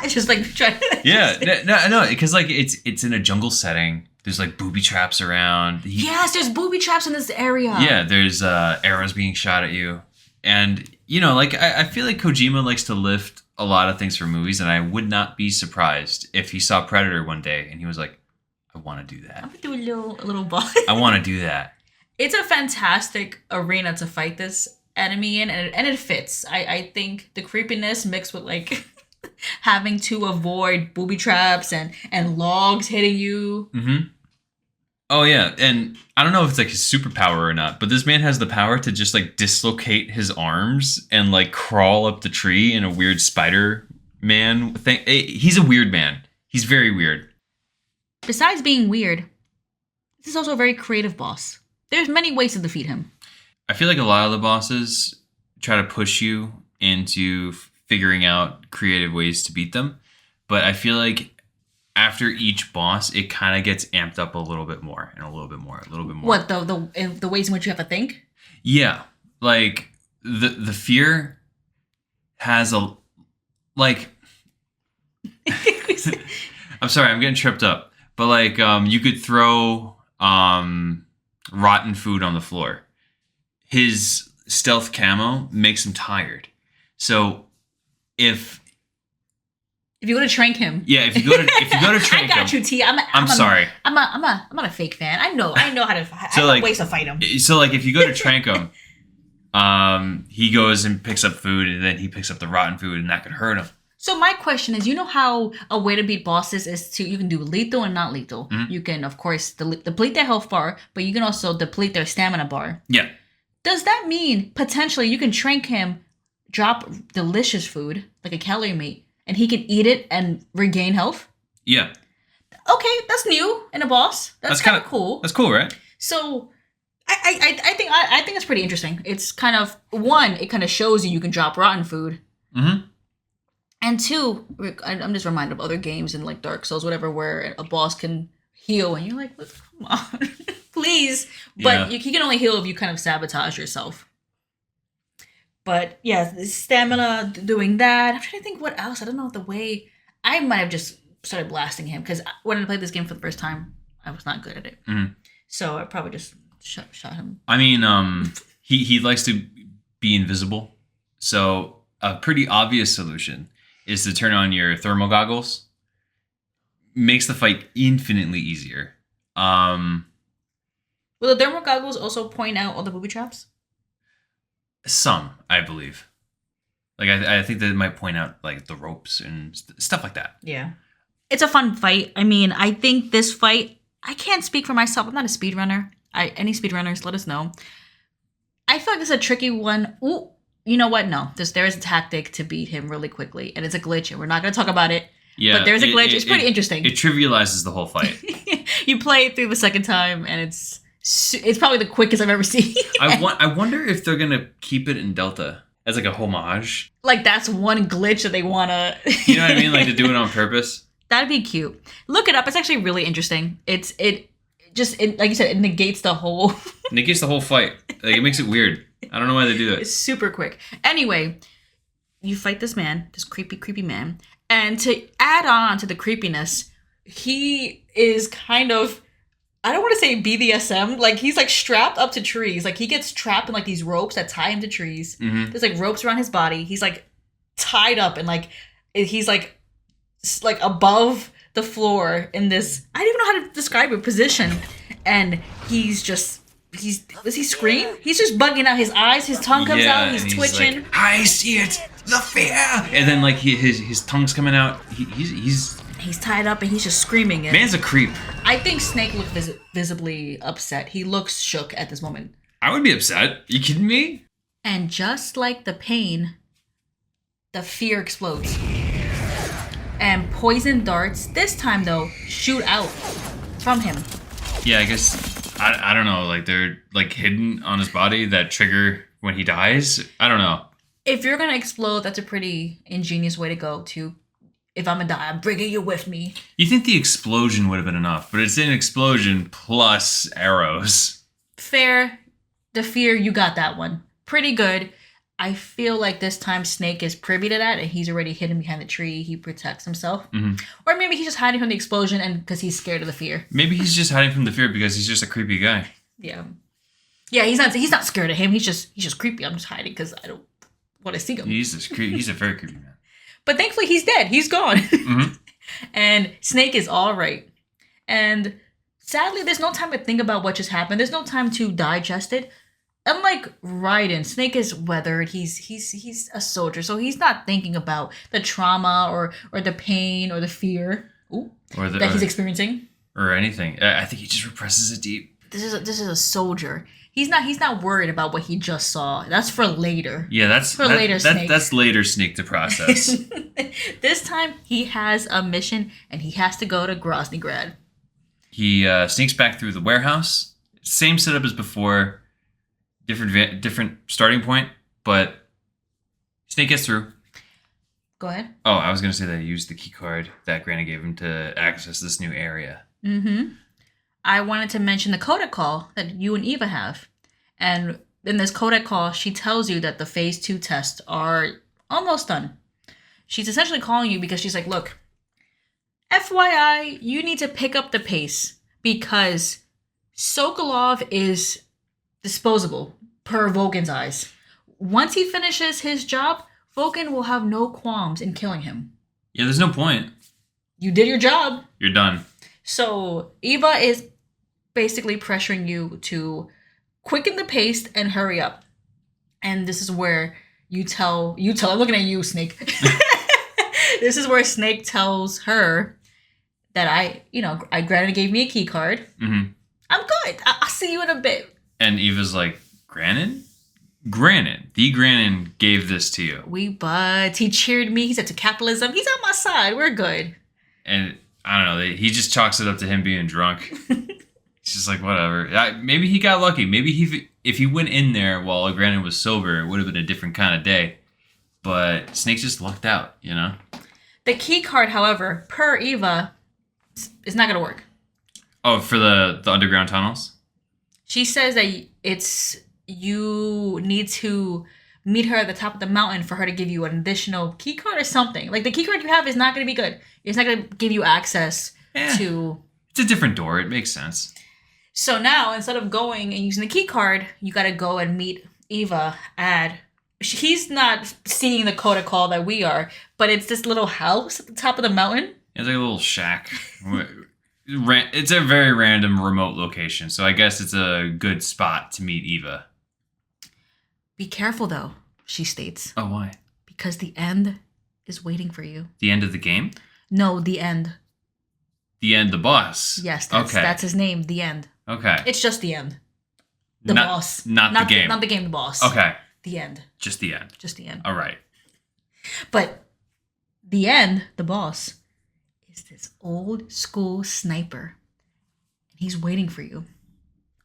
It's just like trying to...
Yeah, no, because like it's in a jungle setting. There's like booby traps around.
Yes, there's booby traps in this area.
Yeah, there's arrows being shot at you, and you know, like I feel like Kojima likes to lift a lot of things for movies, and I would not be surprised if he saw Predator one day and he was like, I want to do that.
I'm gonna do a little ball.
I want to do that.
It's a fantastic arena to fight this enemy in, and it fits. I think the creepiness mixed with like having to avoid booby traps and logs hitting you.
Mm-hmm. Oh yeah, and I don't know if it's like his superpower or not, but this man has the power to just like dislocate his arms and like crawl up the tree in a weird Spider-Man thing. He's a weird man. He's very weird.
Besides being weird, this is also a very creative boss. There's many ways to defeat him.
I feel like a lot of the bosses try to push you into figuring out creative ways to beat them, but I feel like after each boss, it kind of gets amped up a little bit more and a little bit more.
What the ways in which you have to think?
Yeah, like the fear has a like. I'm sorry, I'm getting tripped up, but like you could throw rotten food on the floor. His stealth camo makes him tired, so if
you go to trank him,
if you go to trank
I got
him,
you, T.
I'm sorry.
I'm not a fake fan. I know how to.
So,
I know
like,
ways to fight him.
So like if you go to trank him, he goes and picks up food, and then he picks up the rotten food, and that could hurt him.
So my question is, you know how a way to beat bosses is you can do lethal and not lethal.
Mm-hmm.
You can, of course, deplete their health bar, but you can also deplete their stamina bar.
Yeah.
Does that mean potentially you can trank him, drop delicious food like a calorie meat, and he can eat it and regain health?
Yeah.
Okay, that's new in a boss. That's kind of cool.
That's cool, right?
So I think it's pretty interesting. It's kind of one, it kind of shows you can drop rotten food.
Mm-hmm.
And two, I'm just reminded of other games in like Dark Souls, whatever, where a boss can heal, and you're like, come on, please. But he can only heal if you kind of sabotage yourself. But yeah, the stamina, doing that. I'm trying to think what else. I don't know the way. I might have just started blasting him because when I played this game for the first time, I was not good at it.
Mm-hmm.
So I probably just shot him.
I mean, he likes to be invisible, so a pretty obvious solution is to turn on your thermal goggles. Makes the fight infinitely easier.
Will the thermal goggles also point out all the booby traps?
Some, I believe. Like I think that it might point out like the ropes and stuff like that.
Yeah. It's a fun fight. I mean, I think this fight, I can't speak for myself. I'm not a speedrunner. Any speedrunners, let us know. I feel like this is a tricky one. Ooh, you know what? No, there is a tactic to beat him really quickly, and it's a glitch, and we're not going to talk about it.
Yeah,
but there's a glitch. It's pretty interesting.
It trivializes the whole fight.
You play it through the second time, and it's probably the quickest I've ever seen.
I wonder if they're gonna keep it in Delta as like a homage.
Like that's one glitch that they wanna.
You know what I mean? Like to do it on purpose.
That'd be cute. Look it up. It's actually really interesting. It like you said, it negates the whole.
Negates the whole fight. Like it makes it weird. I don't know why they do that.
It's super quick. Anyway, you fight this man, this creepy man, and to add on to the creepiness, he is kind of, I don't want to say BDSM, like he's like strapped up to trees. Like he gets trapped in like these ropes that tie him to trees.
Mm-hmm.
There's like ropes around his body. He's like tied up and like he's like above the floor in this, I don't even know how to describe it, position. And does he scream? He's just bugging out his eyes, his tongue comes out, he's twitching.
Like, I see it, the fear. And then like his tongue's coming out.
He's tied up and he's just screaming. And
man's a creep.
I think Snake looked visibly upset. He looks shook at this moment.
I would be upset. You kidding me?
And just like the pain, the fear explodes. And poison darts, this time though, shoot out from him.
Yeah, I guess I don't know. Like they're like hidden on his body that trigger when he dies. I don't know.
If you're gonna explode, that's a pretty ingenious way to go. To if I'm gonna die, I'm bringing you with me.
You think the explosion would have been enough, but it's an explosion plus arrows.
Fair. The fear, you got that one. Pretty good. I feel like this time Snake is privy to that and he's already hidden behind the tree. He protects himself.
Mm-hmm.
Or maybe he's just hiding from the explosion and because he's scared of the fear.
Maybe he's just hiding from the fear because he's just a creepy guy.
Yeah. Yeah, he's not scared of him. He's just creepy. I'm just hiding because I don't want to see him.
He's a very creepy man.
But thankfully he's dead. He's gone.
Mm-hmm.
And Snake is all right. And sadly, there's no time to think about what just happened. There's no time to digest it. Unlike Raiden, Snake is weathered. He's a soldier, so he's not thinking about the trauma or the pain or the fear that he's experiencing
or anything. I think he just represses it deep.
This is a soldier. He's not worried about what he just saw. That's for later.
Yeah, that's
Snake.
That's later Snake to process.
This time he has a mission and he has to go to Groznygrad.
He sneaks back through the warehouse. Same setup as before. Different starting point, but Snake gets through.
Go ahead.
Oh, I was going to say that he used the key card that Granny gave him to access this new area.
Mm-hmm. I wanted to mention the codec call that you and Eva have. And in this codec call, she tells you that the phase 2 tests are almost done. She's essentially calling you because she's like, look, FYI, you need to pick up the pace because Sokolov is disposable, per Vulcan's eyes. Once he finishes his job, Vulcan will have no qualms in killing him.
Yeah, there's no point.
You did your job.
You're done. So
Eva is basically pressuring you to quicken the pace and hurry up. And this is where you tell, I'm looking at you, Snake. This is where Snake tells her that Granny gave me a key card.
Mm-hmm.
I'm good. I'll see you in a bit.
And Eva's like, Granin? Granin. The Granin gave this to you.
We buds. He cheered me. He said to capitalism. He's on my side. We're good.
And I don't know. He just chalks it up to him being drunk. He's just like, whatever. Maybe he got lucky. Maybe if he went in there while Granin was sober, it would have been a different kind of day. But Snake just lucked out, you know?
The key card, however, per Eva, is not going to work.
Oh, for the underground tunnels?
She says that you need to meet her at the top of the mountain for her to give you an additional key card or something. Like the key card you have is not going to be good. It's not going to give you access to...
It's a different door. It makes sense.
So now, instead of going and using the key card, you got to go and meet Eva at... He's not seeing the codec call that we are, but it's this little house at the top of the mountain.
It's like a little shack. It's a very random remote location, so I guess it's a good spot to meet Eva.
Be careful, though, she states.
Oh, why?
Because the end is waiting for you.
The end of the game?
No, the end.
The end, the boss?
Yes, that's his name, the end.
Okay.
It's just the end. The boss.
Not the game.
Not the game, the boss.
Okay.
The end.
Just the end.
Just the end.
All right.
But the end, the boss, is this old school sniper. He's waiting for you.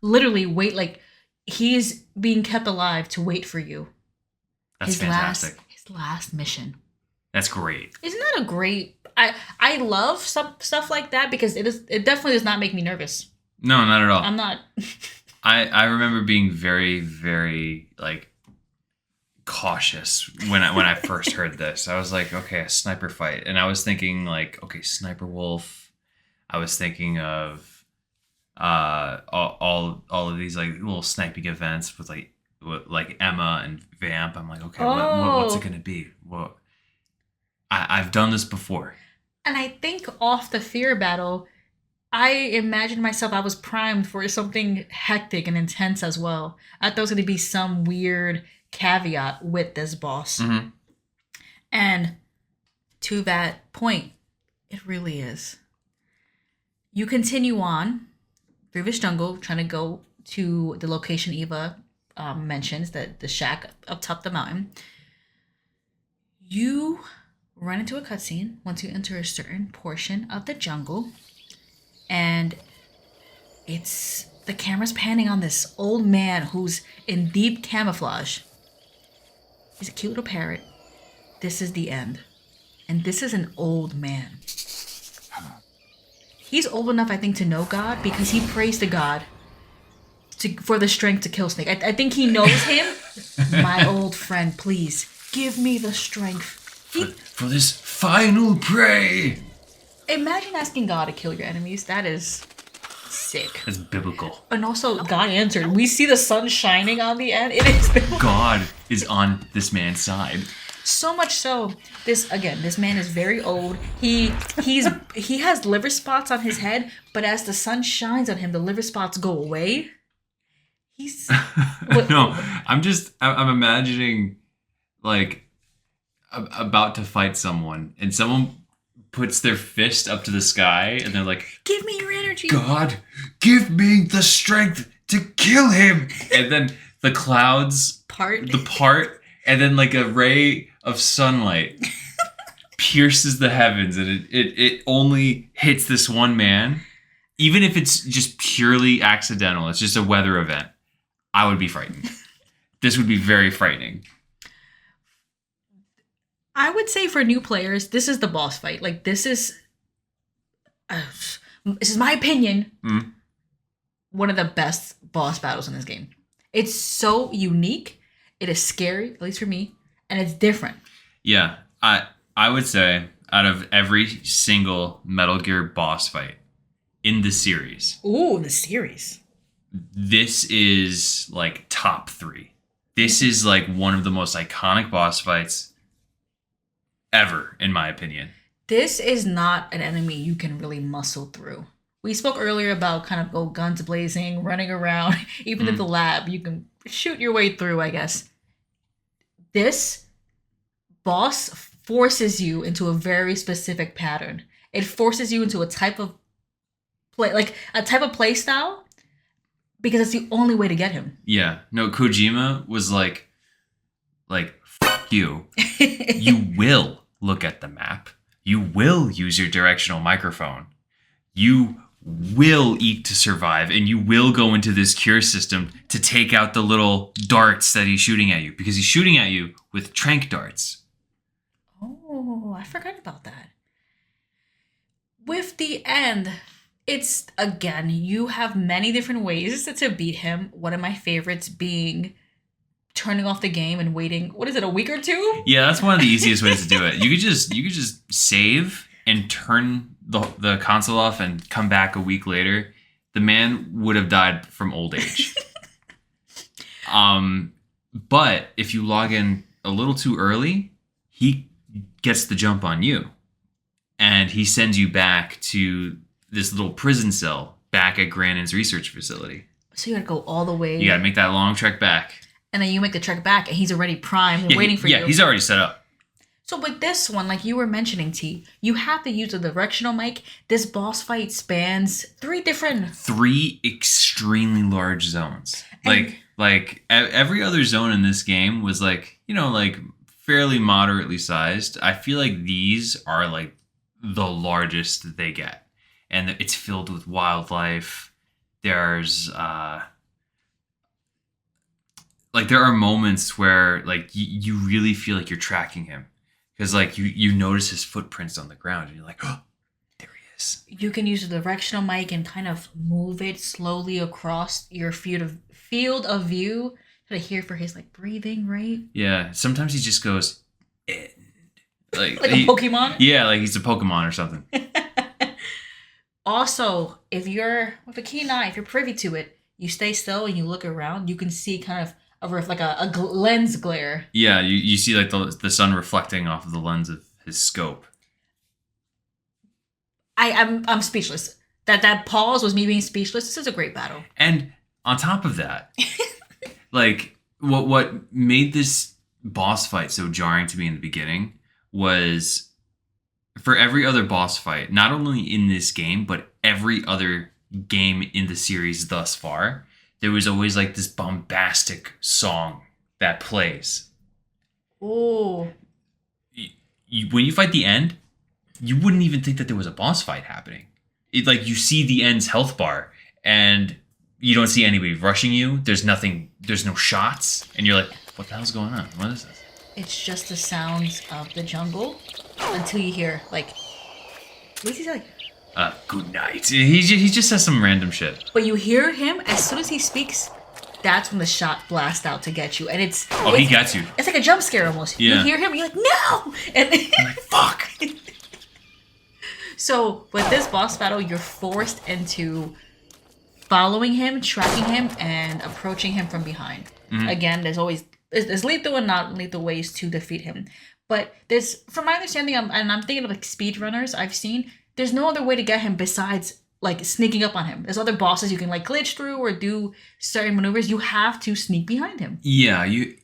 Literally wait, like he's being kept alive to wait for you.
That's fantastic.
His last mission.
That's great.
Isn't that a great? I love some stuff like that because it definitely does not make me nervous.
No, not at all.
I'm not.
I remember being very, very like cautious when I first heard this. I was like, okay, a sniper fight, and I was thinking like, okay, Sniper Wolf. I was thinking of all of these like little sniping events with like Emma and Vamp. I'm like, okay, what's it gonna be? Well, I've done this before.
And I think off the fear battle, I imagined myself, I was primed for something hectic and intense as well. I thought it was going to be some weird caveat with this boss.
Mm-hmm.
And to that point, it really is. You continue on through this jungle, trying to go to the location Eva mentions, the shack up top the mountain. You run into a cutscene once you enter a certain portion of the jungle, and it's the camera's panning on this old man who's in deep camouflage. He's a cute little parrot. This is the end, and this is an old man. He's old enough, I think, to know God because he prays to God for the strength to kill Snake. I think he knows him. My old friend, please give me the strength.
For this final prey.
Imagine asking God to kill your enemies. That is sick.
That's biblical.
And also, God answered. We see the sun shining on the end. It is biblical.
God is on this man's side.
So much so, this man is very old. He has liver spots on his head, but as the sun shines on him, the liver spots go away. He's
No, I'm imagining like about to fight someone, and someone puts their fist up to the sky, and they're like,
give me your energy.
God, give me the strength to kill him. And then the clouds
Part,
and then like a ray of sunlight pierces the heavens, and it only hits this one man. Even if it's just purely accidental, it's just a weather event, I would be frightened. This would be very frightening.
I would say for new players, this is the boss fight. Like this is my opinion. One of the best boss battles in this game. It's so unique. It is scary, at least for me, and it's different.
Yeah, I would say out of every single Metal Gear boss fight in the series,
Ooh, the series.
this is like top 3. This is like one of the most iconic boss fights ever, in my opinion.
This is not an enemy you can really muscle through. We spoke earlier about kind of go guns blazing, running around. Even in the lab, you can shoot your way through, I guess. This boss forces you into a very specific pattern. It forces you into a type of play style, because it's the only way to get him.
Yeah. No, Kojima was like, F you. You will look at the map. You will use your directional microphone. You will eat to survive, and you will go into this cure system to take out the little darts that he's shooting at you, because he's shooting at you with trank darts.
Oh, I forgot about that. With the end, it's, again, you have many different ways to beat him. One of my favorites being turning off the game and waiting, what is it, a week or two?
Yeah, that's one of the easiest ways to do it. You could just save and turn the console off and come back a week later. The man would have died from old age. But if you log in a little too early, he gets the jump on you, and he sends you back to this little prison cell back at Grannon's research facility.
So you gotta go all the way.
You gotta make that long trek back.
And then you make the trek back, and he's already primed and waiting for you.
Yeah, he's already set up.
So with this one, like you were mentioning, T, you have to use a directional mic. This boss fight spans 3 extremely
large zones.
And
Like Like every other zone in this game was like, like fairly moderately sized. I feel like these are like the largest they get, and it's filled with wildlife. There's like there are moments where like you really feel like you're tracking him, because like you notice his footprints on the ground and you're like, oh, there he is.
You can use the directional mic and kind of move it slowly across your field of view to hear for his like breathing, right?
Yeah, sometimes he just goes end. Like
Like a Pokemon.
Yeah, like he's a Pokemon or something.
Also, if you're with a keen eye, if you're privy to it, you stay still and you look around, you can see kind of like a lens glare.
Yeah, you see like the sun reflecting off of the lens of his scope.
I'm speechless. That pause was me being speechless. This is a great battle.
And on top of that, like what made this boss fight so jarring to me in the beginning was, for every other boss fight, not only in this game, but every other game in the series thus far, there was always like this bombastic song that plays.
Oh.
When you fight the end, you wouldn't even think that there was a boss fight happening. Like you see the end's health bar and you don't see anybody rushing you. There's nothing, there's no shots. And you're like, what the hell's going on? What is this?
It's just the sounds of the jungle until you hear like, what does he say?
Good night. He just says some random shit.
But you hear him as soon as he speaks. That's when the shot blasts out to get you, and it's
he gets you.
It's like a jump scare almost.
Yeah.
You hear him, you're like, no, and
I'm like, fuck.
So with this boss battle, you're forced into following him, tracking him, and approaching him from behind.
Mm-hmm.
Again, there's lethal and not lethal ways to defeat him. But there's, from my understanding, I'm thinking of like speedrunners I've seen, there's no other way to get him besides like sneaking up on him. There's other bosses you can like glitch through or do certain maneuvers. You have to sneak behind him.
Yeah, you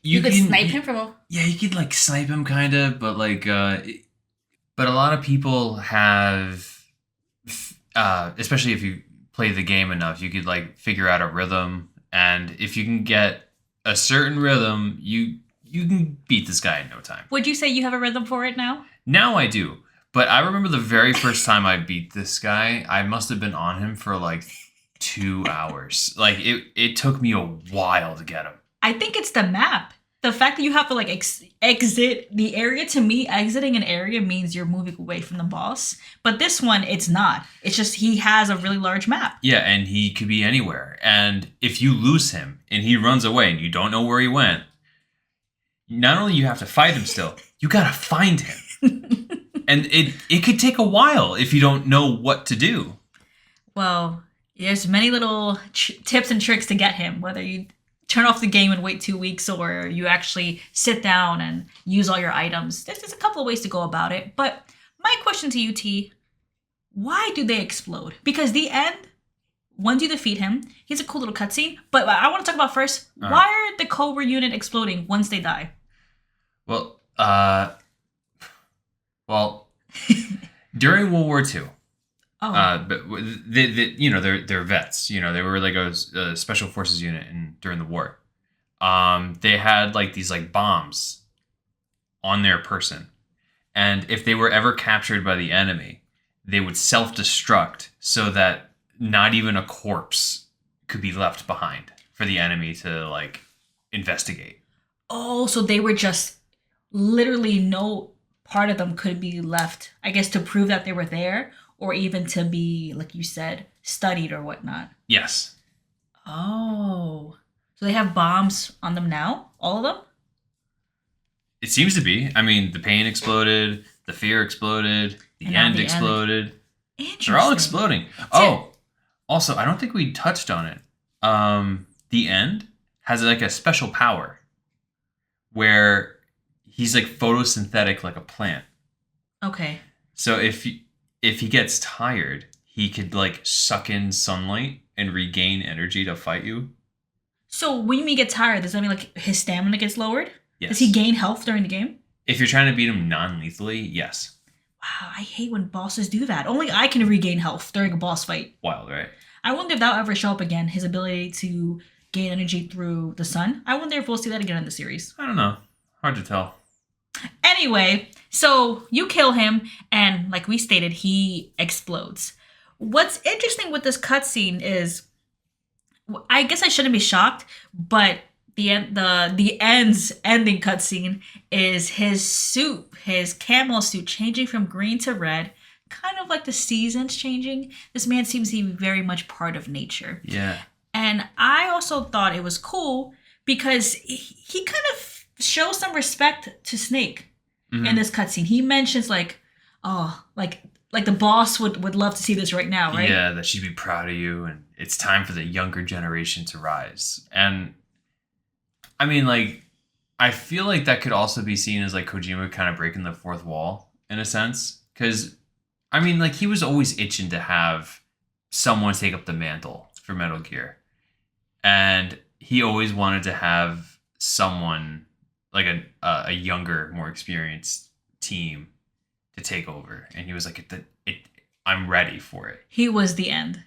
could
can
snipe him from a...
Yeah, you could like snipe him kind of, but like but a lot of people have especially if you play the game enough, you could like figure out a rhythm, and if you can get a certain rhythm, you can beat this guy in no time.
Would you say you have a rhythm for it now?
Now I do. But I remember the very first time I beat this guy, I must have been on him for like 2 hours. Like it took me a while to get him.
I think it's the map. The fact that you have to like exit the area, to me, exiting an area means you're moving away from the boss. But this one, it's not. It's just he has a really large map.
Yeah, and he could be anywhere. And if you lose him and he runs away and you don't know where he went, not only you have to fight him still, you gotta find him. And it could take a while if you don't know what to do.
Well, there's many little tips and tricks to get him, whether you turn off the game and wait 2 weeks or you actually sit down and use all your items. There's a couple of ways to go about it. But my question to you, T, why do they explode? Because the end, once you defeat him, he's a cool little cutscene. But I want to talk about first, why are the Cobra unit exploding once they die?
Well, during World War II, but they're vets. You know, they were like a special forces unit during the war. They had like these like bombs on their person, and if they were ever captured by the enemy, they would self-destruct so that not even a corpse could be left behind for the enemy to like investigate.
Oh, so they were just literally no part of them could be left, I guess, to prove that they were there, or even to be, like you said, studied or whatnot.
Yes.
Oh. So they have bombs on them now? All of them?
It seems to be. I mean, the pain exploded, the fear exploded, the end exploded.
Interesting.
They're all exploding. Oh, also, I don't think we touched on it. The end has like a special power where he's like photosynthetic like a plant.
Okay.
So if he gets tired, he could like suck in sunlight and regain energy to fight you. So
when you mean get tired, does that mean like his stamina gets lowered?
Yes.
Does he gain health during the game?
If you're trying to beat him non-lethally, yes.
Wow, I hate when bosses do that. Only I can regain health during a boss fight.
Wild, right?
I wonder if that'll ever show up again, his ability to gain energy through the sun. I wonder if we'll see that again in the series.
I don't know. Hard to tell.
Anyway, so you kill him, and like we stated, he explodes. What's interesting with this cutscene is, I guess I shouldn't be shocked, but the ending cutscene is his suit, his camo suit, changing from green to red, kind of like the seasons changing. This man seems to be very much part of nature.
Yeah.
And I also thought it was cool because he kind of shows some respect to Snake in this cutscene. He mentions like, oh, like the boss would love to see this right now, right?
Yeah, that she'd be proud of you, and it's time for the younger generation to rise. And I mean, like, I feel like that could also be seen as like Kojima kind of breaking the fourth wall in a sense, because I mean, like, he was always itching to have someone take up the mantle for Metal Gear, and he always wanted to have someone like a younger, more experienced team to take over, and he was like, I'm ready for it.
He was the end,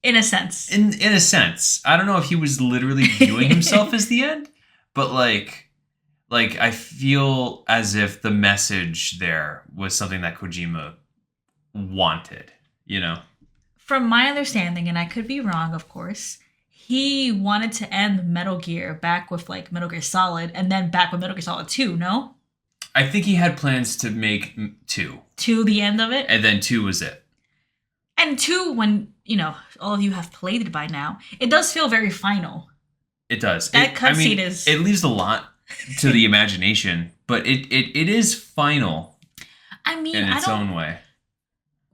in a sense.
In a sense, I don't know if he was literally viewing himself as the end, but like I feel as if the message there was something that Kojima wanted, you know?
From my understanding, and I could be wrong, of course, he wanted to end Metal Gear back with like Metal Gear Solid, and then back with Metal Gear Solid 2, no?
I think he had plans to make 2.
To the end of it?
And then 2 was it.
And 2, when, you know, all of you have played it by now, it does feel very final.
It does.
That cutscene is...
It leaves a lot to the imagination, but it is final
I mean,
in its own way.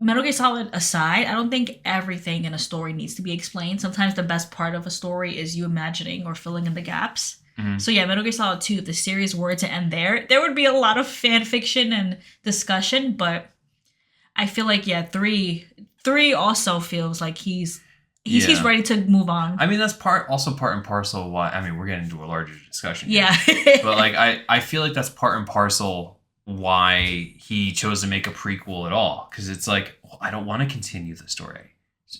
Metal Gear Solid aside, I don't think everything in a story needs to be explained. Sometimes the best part of a story is you imagining or filling in the gaps.
Mm-hmm.
So yeah, Metal Gear Solid 2, if the series were to end there would be a lot of fan fiction and discussion, but I feel like, yeah, 3 also feels like he's ready to move on.
I mean, that's part and parcel why, I mean, we're getting into a larger discussion here.
Yeah.
But like, I feel like that's part and parcel why he chose to make a prequel at all. Because it's like, well, I don't want to continue the story.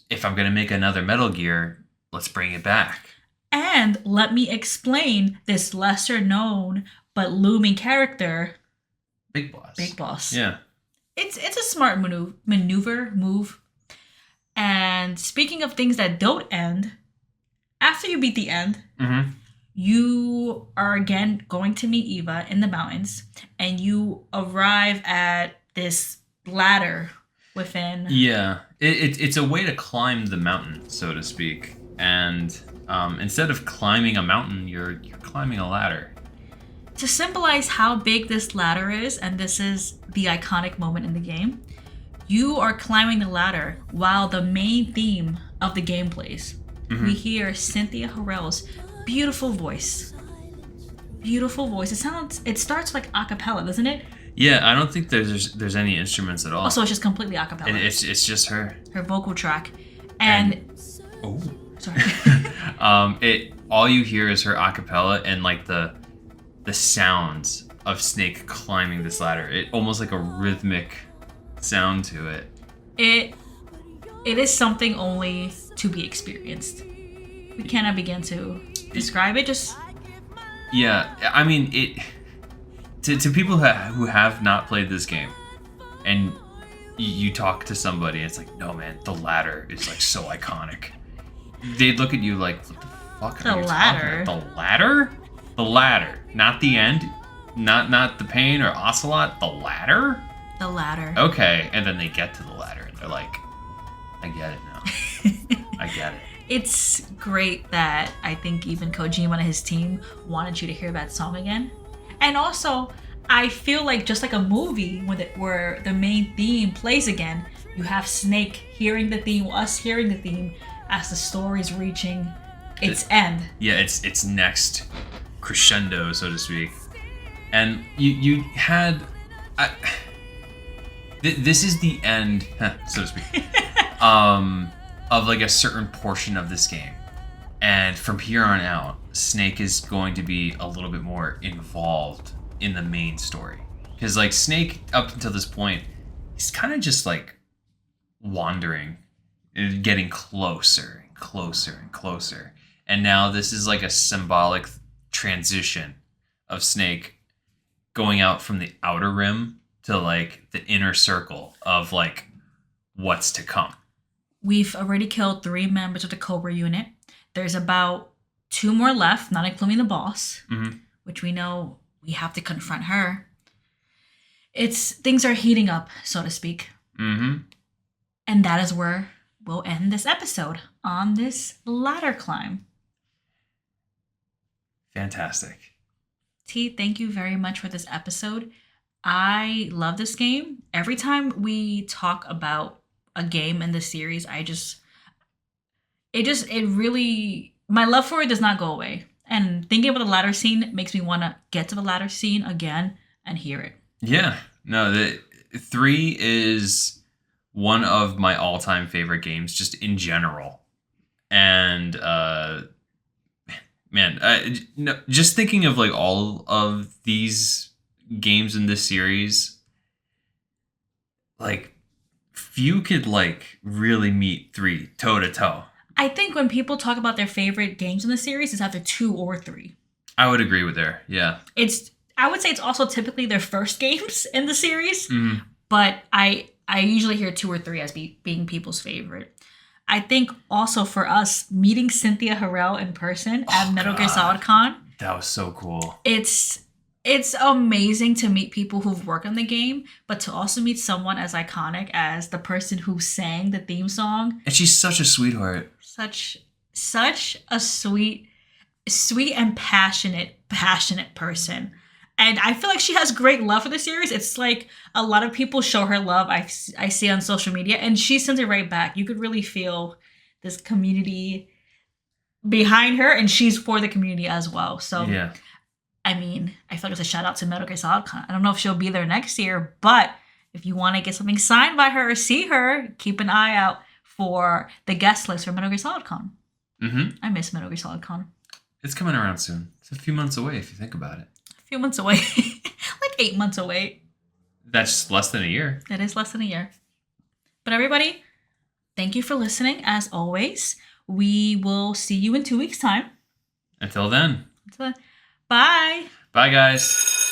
If I'm going to make another Metal Gear, let's bring it back.
And let me explain this lesser known but looming character.
Big Boss.
Big Boss.
Yeah.
It's a smart move. And speaking of things that don't end, after you beat the end,
Mm-hmm.
you are again going to meet Eva in the mountains, and you arrive at this ladder within.
Yeah, it's a way to climb the mountain, so to speak. And instead of climbing a mountain, you're climbing a ladder.
To symbolize how big this ladder is, and this is the iconic moment in the game, you are climbing the ladder while the main theme of the game plays.
Mm-hmm.
We hear Cynthia Harrell's beautiful voice. Beautiful voice. It starts like a cappella, doesn't it?
Yeah, I don't think there's any instruments at all.
Also, it's just completely a cappella.
It's just her.
Her vocal track. And
oh,
sorry.
All you hear is her a cappella and like the sounds of Snake climbing this ladder. It almost like a rhythmic sound to it.
It is something only to be experienced. We cannot begin to describe it. Just
yeah, I mean it. To people who have not played this game, and you talk to somebody, it's like, no man, the ladder is like so iconic. They'd look at you like, what the fuck are you talking about? The ladder? The ladder, not the end, not the pain or Ocelot. The ladder.
The ladder.
Okay, and then they get to the ladder and they're like, I get it now. I get it.
It's great that I think even Kojima and his team wanted you to hear that song again. And also, I feel like just like a movie where the main theme plays again, you have Snake hearing the theme, us hearing the theme as the story's reaching its end. Yeah,
its next crescendo, so to speak. And you had... this is the end, so to speak, of like a certain portion of this game. And from here on out, Snake is going to be a little bit more involved in the main story. Because like Snake, up until this point, he's kind of just like wandering and getting closer and closer and closer. And now this is like a symbolic transition of Snake going out from the outer rim to like the inner circle of like what's to come.
We've already killed 3 members of the Cobra unit. There's about 2 more left, not including the boss, which we know we have to confront her. Things are heating up, so to speak.
Mm-hmm.
And that is where we'll end this episode, on this ladder climb.
Fantastic.
T, thank you very much for this episode. I love this game. Every time we talk about a game in the series, my love for it does not go away. And thinking about the ladder scene makes me want to get to the ladder scene again and hear it.
Yeah. No, the 3 is one of my all-time favorite games just in general. And just thinking of like all of these games in this series, like few could like really meet 3 toe to toe.
I think when people talk about their favorite games in the series, it's either 2 or 3.
I would agree with there. Yeah.
I would say it's also typically their first games in the series, but I usually hear 2 or 3 as being people's favorite. I think also for us, meeting Cynthia Harrell in person at Metal Gear Solid Con.
That was so cool.
It's amazing to meet people who've worked on the game, but to also meet someone as iconic as the person who sang the theme song.
And she's such a sweetheart.
Such a sweet and passionate person. And I feel like she has great love for the series. It's like a lot of people show her love I see on social media, and she sends it right back. You could really feel this community behind her, and she's for the community as well. So,
yeah.
I mean, I feel like it's a shout out to Metal Gear Solid Con. I don't know if she'll be there next year, but if you want to get something signed by her or see her, keep an eye out for the guest list for Metal Gear Solid Con.
Mm-hmm.
I miss Metal Gear Solid Con.
It's coming around soon. It's a few months away if you think about it.
A few months away. Like 8 months away.
That's less than a year.
It is less than a year. But everybody, thank you for listening. As always, we will see you in 2 weeks' time.
Until then.
Bye.
Bye, guys.